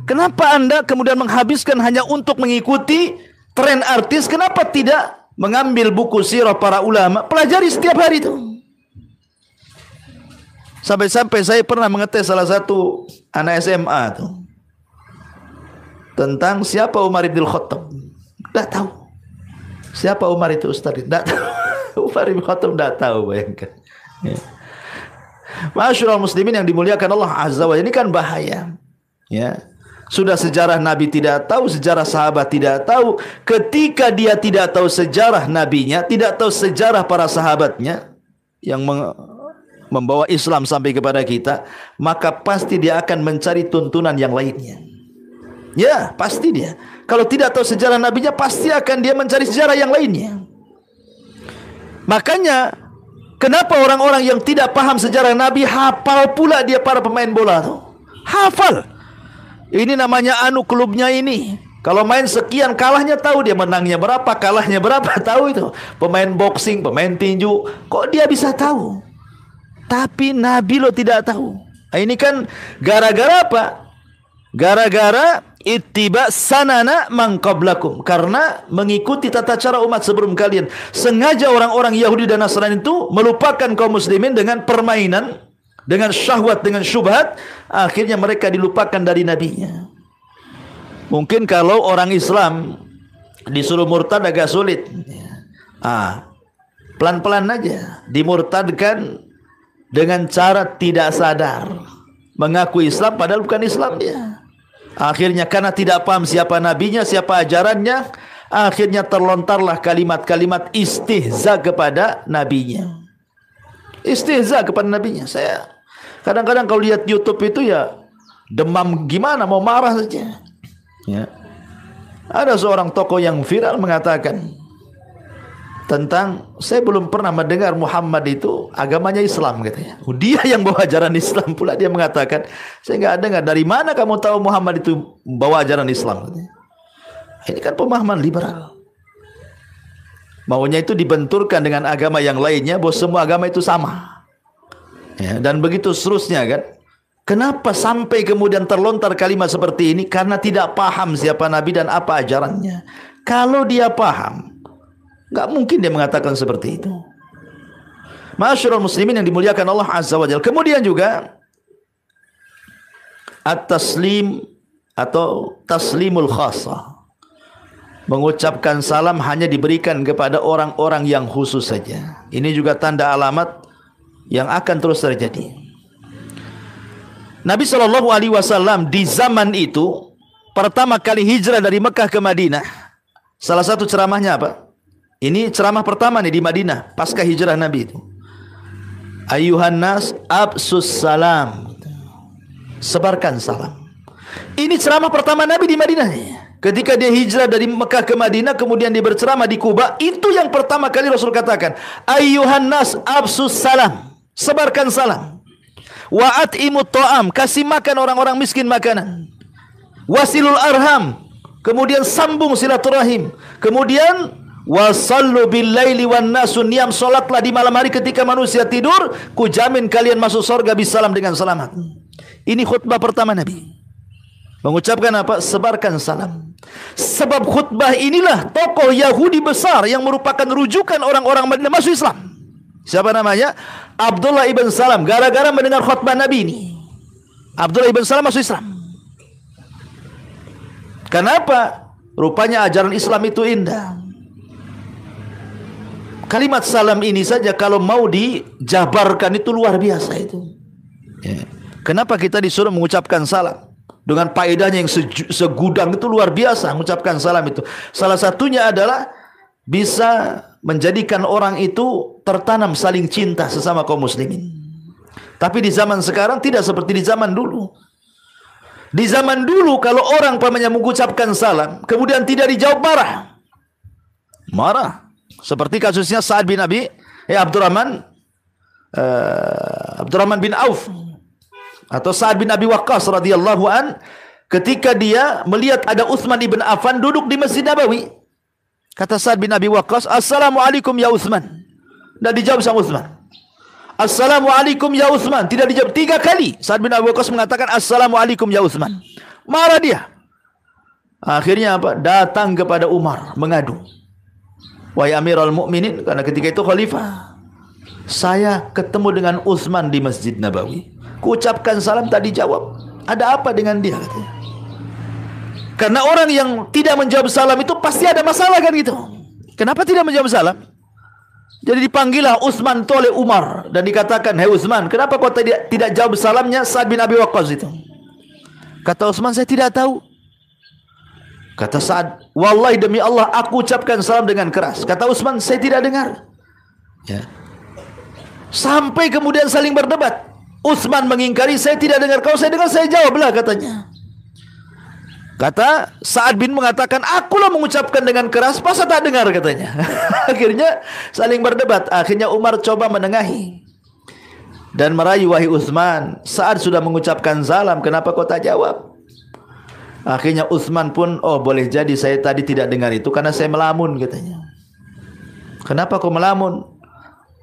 Kenapa Anda kemudian menghabiskan hanya untuk mengikuti tren artis? Kenapa tidak mengambil buku sirah para ulama, pelajari setiap hari itu? Sampai-sampai saya pernah mengetes salah satu anak SMA tuh tentang siapa Umar bin Khattab. Tidak tahu. Siapa Umar itu Ustaz? Tidak tahu. Umar bin Khattab tidak tahu, bayangkan. Ya. Ma'asyiral muslimin yang dimuliakan Allah Azza wa Jalla, ini kan bahaya. Ya. Sudah sejarah Nabi tidak tahu, sejarah sahabat tidak tahu. Ketika dia tidak tahu sejarah nabinya, tidak tahu sejarah para sahabatnya yang membawa Islam sampai kepada kita, maka pasti dia akan mencari tuntunan yang lainnya. Ya, pasti dia. Kalau tidak tahu sejarah nabinya, pasti akan dia mencari sejarah yang lainnya. Makanya kenapa orang-orang yang tidak paham sejarah Nabi hafal pula dia para pemain bola tuh. Hafal. Ini namanya klubnya ini. Kalau main sekian kalahnya tahu, dia menangnya berapa, kalahnya berapa tahu itu. Pemain boxing, pemain tinju, kok dia bisa tahu? Tapi Nabi lo tidak tahu. Nah, ini kan gara-gara apa? Gara-gara ittiba sanana man qablakum, karena mengikuti tata cara umat sebelum kalian. Sengaja orang-orang Yahudi dan Nasrani itu melupakan kaum muslimin dengan permainan, dengan syahwat, dengan syubhat. Akhirnya mereka dilupakan dari nabinya. Mungkin kalau orang Islam disuruh murtad agak sulit. Pelan-pelan aja dimurtadkan dengan cara tidak sadar, mengaku Islam padahal bukan Islam dia. Akhirnya karena tidak paham siapa nabinya, siapa ajarannya, akhirnya terlontarlah kalimat-kalimat istihza kepada nabinya. Istihza kepada nabinya. Saya kadang-kadang kalau lihat YouTube itu ya demam gimana, mau marah saja. Ya. Ada seorang tokoh yang viral mengatakan tentang, saya belum pernah mendengar Muhammad itu agamanya Islam katanya. Dia yang bawa ajaran Islam pula, dia mengatakan, saya nggak dengar. Dari mana kamu tahu Muhammad itu bawa ajaran Islam katanya. Ini kan pemahaman liberal. Maunya itu dibenturkan dengan agama yang lainnya, bahwa semua agama itu sama. Ya, dan begitu seterusnya kan. Kenapa sampai kemudian terlontar kalimat seperti ini? Karena tidak paham siapa Nabi dan apa ajarannya. Kalau dia paham, nggak mungkin dia mengatakan seperti itu. Ma'asyiral muslimin yang dimuliakan Allah Azza wa Jalla. Kemudian juga at-taslim atau taslimul khassa. Mengucapkan salam hanya diberikan kepada orang-orang yang khusus saja. Ini juga tanda alamat yang akan terus terjadi. Nabi SAW di zaman itu pertama kali hijrah dari Mekah ke Madinah. Salah satu ceramahnya apa? Ini ceramah pertama nih di Madinah pasca hijrah Nabi itu. Ayyuhan nas absus salam. Sebarkan salam. Ini ceramah pertama Nabi di Madinah. Ketika dia hijrah dari Mekah ke Madinah, kemudian dia berceramah di Kuba, itu yang pertama kali Rasul katakan, ayyuhan nas absus salam. Sebarkan salam. Wa at'imut ta'am, kasih makan orang-orang miskin makanan. Wasilul arham, kemudian sambung silaturahim. Kemudian wasallu bil laili wan nasu niyam, salatlah di malam hari ketika manusia tidur, kujamin kalian masuk surga bisalam dengan selamat. Ini khutbah pertama Nabi. Mengucapkan apa? Sebarkan salam. Sebab khutbah inilah tokoh Yahudi besar yang merupakan rujukan orang-orang Madinah masuk Islam. Siapa namanya? Abdullah ibn Salam. Gara-gara mendengar khutbah Nabi ini, Abdullah ibn Salam masuk Islam. Kenapa? Rupanya ajaran Islam itu indah. Kalimat salam ini saja kalau mau dijabarkan itu luar biasa itu. Ya. Kenapa kita disuruh mengucapkan salam? Dengan faedahnya yang segudang itu luar biasa mengucapkan salam itu. Salah satunya adalah bisa menjadikan orang itu tertanam saling cinta sesama kaum muslimin. Tapi di zaman sekarang tidak seperti di zaman dulu. Di zaman dulu kalau orang pamannya mengucapkan salam kemudian tidak dijawab, marah. Seperti kasusnya Sa'ad bin Abdurrahman bin Auf atau Sa'ad bin Abi Waqqas radhiyallahu an, ketika dia melihat ada Utsman ibn Affan duduk di Masjid Nabawi. Kata Sa'ad bin Abi Waqqas, "Assalamualaikum ya Utsman." Tidak dijawab sama Utsman. "Assalamualaikum ya Utsman." Tidak dijawab 3 kali. Sa'ad bin Abi Waqqas mengatakan, "Assalamualaikum ya Utsman." Marah dia. Akhirnya apa? Datang kepada Umar mengadu. "Wahai Amirul Mukminin," karena ketika itu khalifah, "saya ketemu dengan Utsman di Masjid Nabawi. Kuucapkan salam tak dijawab. Ada apa dengan dia?" katanya. Karena orang yang tidak menjawab salam itu pasti ada masalah kan gitu. Kenapa tidak menjawab salam? Jadi dipanggillah Utsman oleh Umar dan dikatakan, "Hei Utsman, kenapa kau tidak jawab salamnya Sa'ad bin Abi Waqqas itu?" Kata Utsman, "Saya tidak tahu." Kata Sa'ad, "Wallahi demi Allah aku ucapkan salam dengan keras." Kata Utsman, "Saya tidak dengar." Ya. Sampai kemudian saling berdebat. Utsman mengingkari, "Saya tidak dengar." "Kalau saya dengar saya jawablah," katanya. Kata Sa'ad bin mengatakan, "Akulah mengucapkan dengan keras, masa tak dengar?" katanya. Akhirnya saling berdebat. Akhirnya Umar coba menengahi dan merayu, "Wahai Utsman, Sa'ad sudah mengucapkan salam, kenapa kau tak jawab?" Akhirnya Utsman pun, oh boleh jadi saya tadi tidak dengar itu karena saya melamun katanya. Kenapa kau melamun?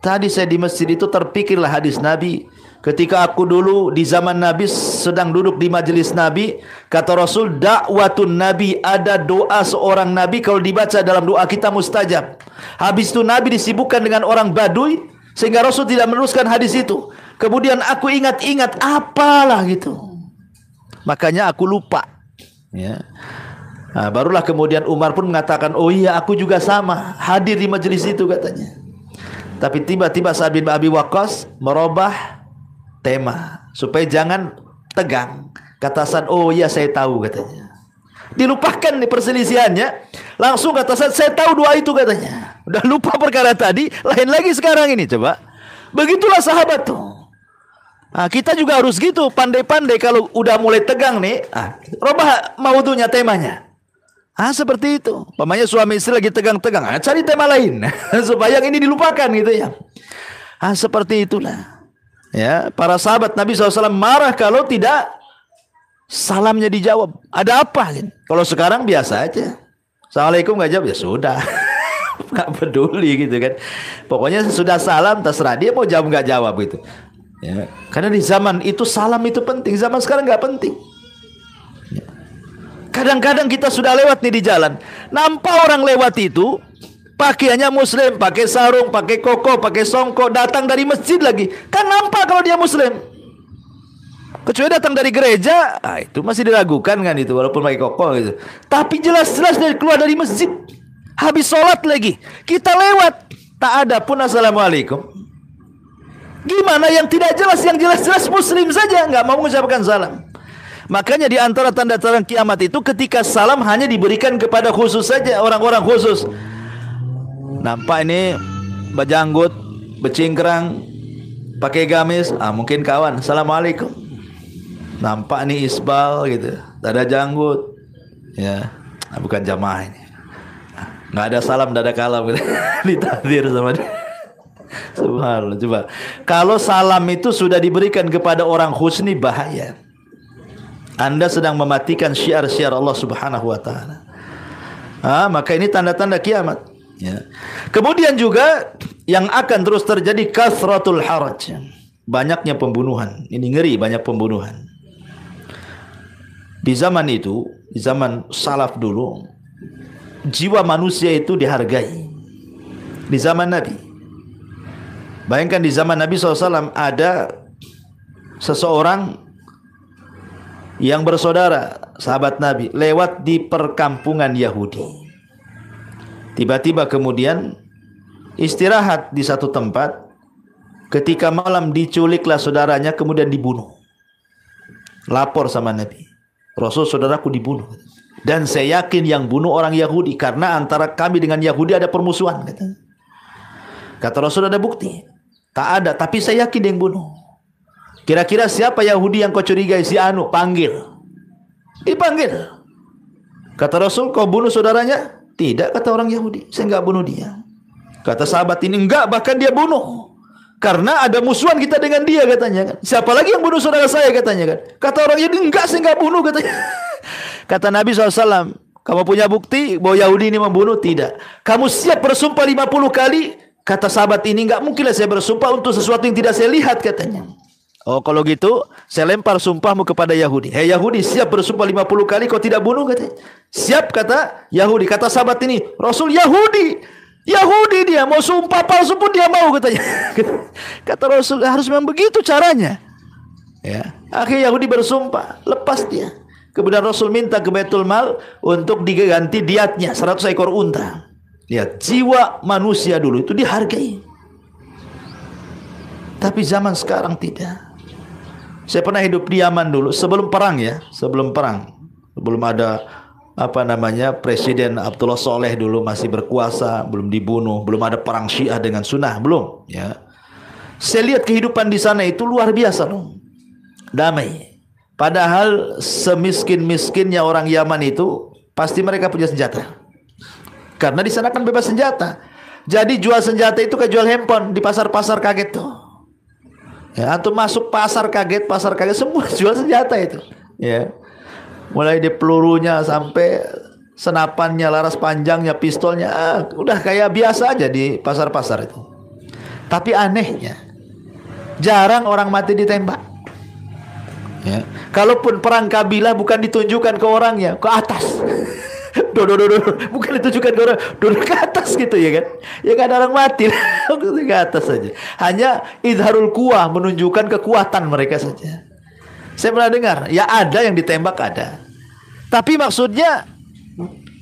Tadi saya di masjid itu terpikirlah hadis Nabi. Ketika aku dulu di zaman Nabi sedang duduk di majelis Nabi, kata Rasul, dakwatun Nabi, ada doa seorang Nabi kalau dibaca dalam doa kita mustajab. Habis itu Nabi disibukkan dengan orang Baduy sehingga Rasul tidak meneruskan hadis itu. Kemudian aku ingat-ingat apalah gitu. Makanya aku lupa. Ya. Nah, barulah kemudian Umar pun mengatakan, oh iya aku juga sama hadir di majelis itu katanya. Tapi tiba-tiba Sa'ad bin Abi Waqqas merubah tema supaya jangan tegang. Kata Sa'ad, oh iya saya tahu katanya. Dilupakan nih perselisihannya. Langsung kata Sa'ad, saya tahu doa itu katanya. Udah lupa perkara tadi, lain lagi sekarang ini. Coba. Begitulah sahabat tuh. Nah, kita juga harus gitu, pandai-pandai kalau udah mulai tegang nih, robah maudunya, temanya. Seperti itu. Pamannya suami istri lagi tegang-tegang, cari tema lain supaya yang ini dilupakan gitu ya. Seperti itulah. Ya, para sahabat Nabi SAW marah kalau tidak salamnya dijawab. Ada apa? Kalau sekarang biasa aja. Assalamualaikum nggak jawab ya sudah. Nggak peduli gitu kan. Pokoknya sudah salam terserah dia mau jawab nggak jawab gitu. Ya, karena di zaman itu salam itu penting. Zaman sekarang nggak penting. Kadang-kadang kita sudah lewat nih di jalan, nampak orang lewat itu pakaiannya Muslim, pakai sarung, pakai koko, pakai songkok, datang dari masjid lagi, kan nampak kalau dia Muslim. Kecuali datang dari gereja, itu masih diragukan kan itu, walaupun pakai koko gitu. Tapi jelas-jelas dari keluar dari masjid, habis sholat lagi, kita lewat, tak ada pun assalamualaikum. Gimana yang tidak jelas, yang jelas-jelas Muslim saja nggak mau mengucapkan salam. Makanya di antara tanda-tanda kiamat itu ketika salam hanya diberikan kepada khusus saja, orang-orang khusus. Nampak ini berjanggut, bercingkrang, pakai gamis, mungkin kawan, assalamualaikum. Nampak nih isbal gitu, tak ada janggut, ya, bukan jamaah ini. Nggak ada salam, nggak ada kalam gitu. Ditakdir sama dia. Subhanallah. Coba, kalau salam itu sudah diberikan kepada orang husni, bahaya. Anda sedang mematikan syiar-syiar Allah Subhanahu wa taala. Maka ini tanda-tanda kiamat, ya. Kemudian juga yang akan terus terjadi kasratul haraj. Banyaknya pembunuhan. Ini ngeri, banyak pembunuhan. Di zaman itu, di zaman salaf dulu, jiwa manusia itu dihargai. Di zaman Nabi. Bayangkan di zaman Nabi SAW ada seseorang yang bersaudara, sahabat Nabi, lewat di perkampungan Yahudi. Tiba-tiba kemudian istirahat di satu tempat. Ketika malam diculiklah saudaranya, kemudian dibunuh. Lapor sama Nabi, Rasul, saudaraku dibunuh. Dan saya yakin yang bunuh orang Yahudi, karena antara kami dengan Yahudi ada permusuhan. Kata Rasul, ada bukti? Tak ada, tapi saya yakin yang bunuh. Kira-kira siapa Yahudi yang kau curigai? Si Anu, panggil. Dipanggil. Kata Rasul, kau bunuh saudaranya? Tidak, kata orang Yahudi, saya enggak bunuh dia. Kata sahabat ini, enggak, bahkan dia bunuh. Karena ada musuhan kita dengan dia, katanya kan. Siapa lagi yang bunuh saudara saya, katanya kan. Kata orang Yahudi, enggak, saya enggak bunuh, katanya. Kata Nabi SAW, kamu punya bukti bahwa Yahudi ini membunuh? Tidak. Kamu siap bersumpah 50 kali? Kata sahabat ini, enggak mungkinlah saya bersumpah untuk sesuatu yang tidak saya lihat, katanya. Oh, kalau gitu saya lempar sumpahmu kepada Yahudi. Hei Yahudi, siap bersumpah 50 kali kau tidak bunuh, katanya. Siap, kata Yahudi. Kata sahabat ini, Rasul, Yahudi dia mau sumpah palsu pun dia mau, katanya. Kata Rasul, harus memang begitu caranya, ya. Akhirnya Yahudi bersumpah, lepas dia. Kemudian Rasul minta ke Baitul Mal untuk diganti diatnya 100 ekor unta. Lihat, jiwa manusia dulu itu dihargai. Tapi zaman sekarang tidak. Saya pernah hidup di Yaman dulu sebelum perang, ya, sebelum perang. Belum ada Presiden Abdullah Soleh dulu masih berkuasa, belum dibunuh, belum ada perang Syiah dengan Sunnah, belum, ya. Saya lihat kehidupan di sana itu luar biasa loh. Damai. Padahal semiskin-miskinnya orang Yaman itu pasti mereka punya senjata. Karena di sana kan bebas senjata. Jadi jual senjata itu kayak jual handphone di pasar-pasar kaget tuh. Ya, antum masuk pasar kaget semua jual senjata itu, ya. Mulai di pelurunya sampai senapannya, laras panjangnya, pistolnya, udah kayak biasa aja di pasar-pasar itu. Tapi anehnya, jarang orang mati ditembak. Ya. Kalaupun perang kabilah bukan ditunjukkan ke orangnya, ke atas. Bukan ditunjukkan ke orang, ke atas gitu ya kan. Ya kan orang mati ke atas saja. Hanya idharul quwah, menunjukkan kekuatan mereka saja. Saya pernah dengar, ya ada yang ditembak ada. Tapi maksudnya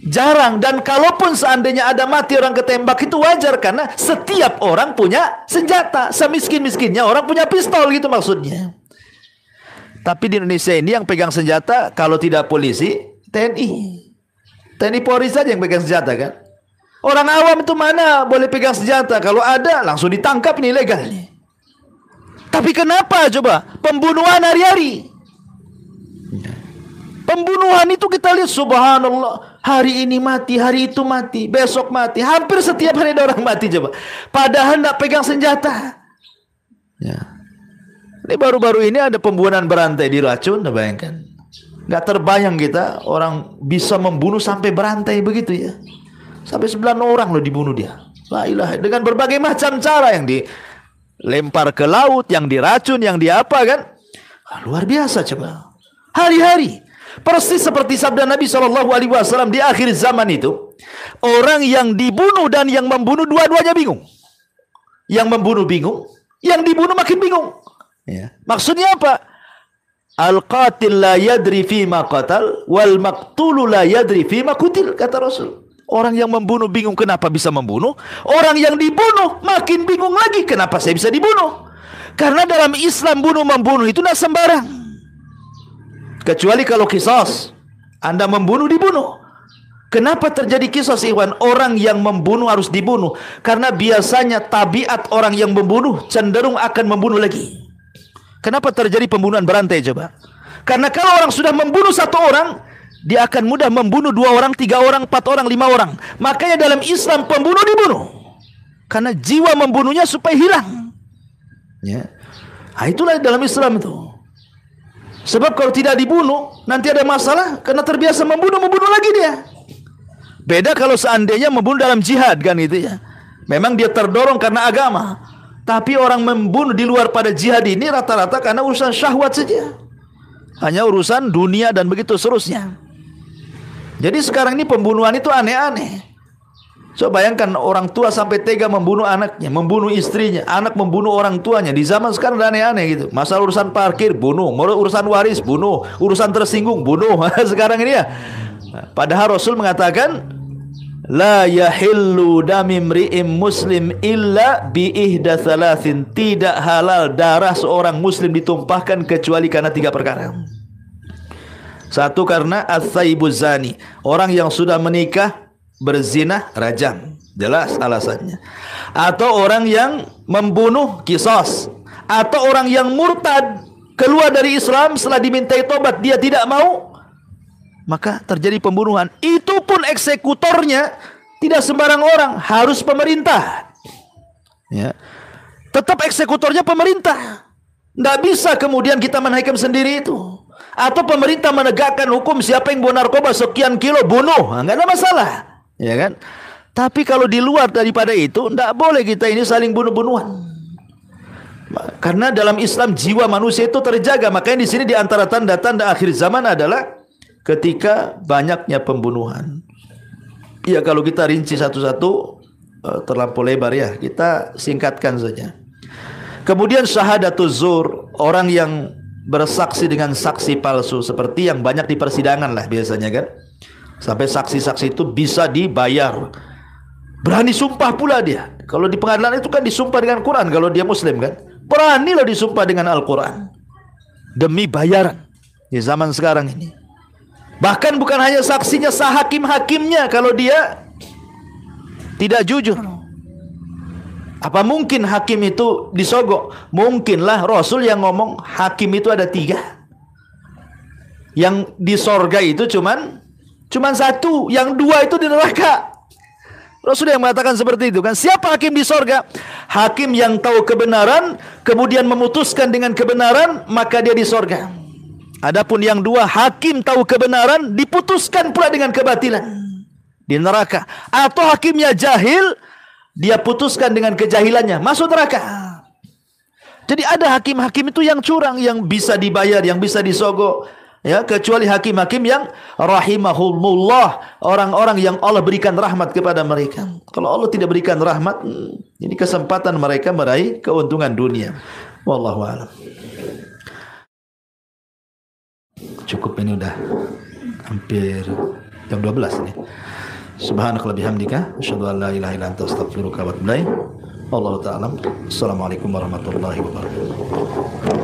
jarang. Dan kalaupun seandainya ada mati orang ketembak itu wajar, karena setiap orang punya senjata. Semiskin-miskinnya orang punya pistol gitu maksudnya. Tapi di Indonesia ini yang pegang senjata kalau tidak polisi, TNI. TNI Polri saja yang pegang senjata kan. Orang awam itu mana boleh pegang senjata? Kalau ada langsung ditangkap, ini ilegal. Tapi kenapa coba pembunuhan hari-hari? Pembunuhan itu kita lihat, subhanallah, hari ini mati, hari itu mati, besok mati, hampir setiap hari ada orang mati coba. Padahal tidak pegang senjata. Ya. Ini baru-baru ini ada pembunuhan berantai di Racun, bayangkan. Nggak terbayang kita orang bisa membunuh sampai berantai begitu ya. Sampai 9 orang loh dibunuh dia. La ilaha, dengan berbagai macam cara, yang dilempar ke laut, yang diracun, yang diapa kan. Luar biasa coba. Hari-hari. Persis seperti sabda Nabi SAW di akhir zaman itu. Orang yang dibunuh dan yang membunuh dua-duanya bingung. Yang membunuh bingung, yang dibunuh makin bingung. Ya. Maksudnya apa? Al-qatil la yadri fima qatal wal maqtulu la yadri fima qutil, kata Rasul. Orang yang membunuh bingung kenapa bisa membunuh, orang yang dibunuh makin bingung lagi kenapa saya bisa dibunuh. Karena dalam Islam bunuh-membunuh itu tidak sembarang. Kecuali kalau kisos, Anda membunuh dibunuh. Kenapa terjadi kisos, Ikhwan? Orang yang membunuh harus dibunuh karena biasanya tabiat orang yang membunuh cenderung akan membunuh lagi. Kenapa terjadi pembunuhan berantai coba? Karena kalau orang sudah membunuh satu orang, dia akan mudah membunuh 2 orang, 3 orang, 4 orang, 5 orang. Makanya dalam Islam pembunuh dibunuh. Karena jiwa membunuhnya supaya hilang. Ya. Nah, itulah dalam Islam itu. Sebab kalau tidak dibunuh, nanti ada masalah. Karena terbiasa membunuh lagi dia. Beda kalau seandainya membunuh dalam jihad kan itu ya. Memang dia terdorong karena agama. Tapi orang membunuh di luar pada jihad ini rata-rata karena urusan syahwat saja. Hanya urusan dunia dan begitu seterusnya. Jadi sekarang ini pembunuhan itu aneh-aneh. Coba bayangkan orang tua sampai tega membunuh anaknya, membunuh istrinya, anak membunuh orang tuanya. Di zaman sekarang aneh-aneh gitu. Masalah urusan parkir, bunuh. Urusan waris, bunuh. Urusan tersinggung, bunuh. Sekarang ini ya. Padahal Rasul mengatakan, la yahillu damimri'im muslim illa bi ihda thalathin. Tidak halal darah seorang muslim ditumpahkan kecuali karena 3 perkara. Satu, karena as-saibuz zani, orang yang sudah menikah berzina rajam, jelas alasannya. Atau orang yang membunuh kisos, atau orang yang murtad keluar dari Islam setelah dimintai tobat dia tidak mau, maka terjadi pembunuhan. Itu pun eksekutornya tidak sembarang orang, harus pemerintah. Ya. Tetap eksekutornya pemerintah. Tidak bisa kemudian kita menhakim sendiri itu. Atau pemerintah menegakkan hukum, siapa yang bawa narkoba sekian kilo bunuh, nggak ada masalah, ya kan? Tapi kalau di luar daripada itu, tidak boleh kita ini saling bunuh-bunuhan. Karena dalam Islam jiwa manusia itu terjaga. Makanya di sini di antara tanda-tanda akhir zaman adalah ketika banyaknya pembunuhan. Ya kalau kita rinci satu-satu terlampau lebar ya, kita singkatkan saja. Kemudian syahadatuz zur, orang yang bersaksi dengan saksi palsu, seperti yang banyak di persidangan lah biasanya kan. Sampai saksi-saksi itu bisa dibayar. Berani sumpah pula dia. Kalau di pengadilan itu kan disumpah dengan Quran kalau dia muslim kan. Berani loh disumpah dengan Al-Quran. Demi bayaran di zaman sekarang ini. Bahkan bukan hanya saksinya, sahakim-hakimnya kalau dia tidak jujur. Apa mungkin hakim itu disogok? Mungkinlah. Rasul yang ngomong hakim itu ada 3. Yang di sorga itu cuman 1, yang 2 itu di neraka. Rasul yang mengatakan seperti itu kan. Siapa hakim di sorga? Hakim yang tahu kebenaran, kemudian memutuskan dengan kebenaran, maka dia di sorga. Adapun yang dua, hakim tahu kebenaran, diputuskan pula dengan kebatilan di neraka. Atau hakimnya jahil, dia putuskan dengan kejahilannya, masuk neraka. Jadi ada hakim-hakim itu yang curang, yang bisa dibayar, yang bisa disogok. Ya, kecuali hakim-hakim yang rahimahumullah, orang-orang yang Allah berikan rahmat kepada mereka. Kalau Allah tidak berikan rahmat, ini kesempatan mereka meraih keuntungan dunia. Wallahu a'lam. Cukup, ini udah hampir jam 12 ini. Subhanakallahumma bihamdika asyhadu an la ilaha illa anta astaghfiruka wa atubu ilaik. Wallahu ta'ala. Assalamualaikum warahmatullahi wabarakatuh.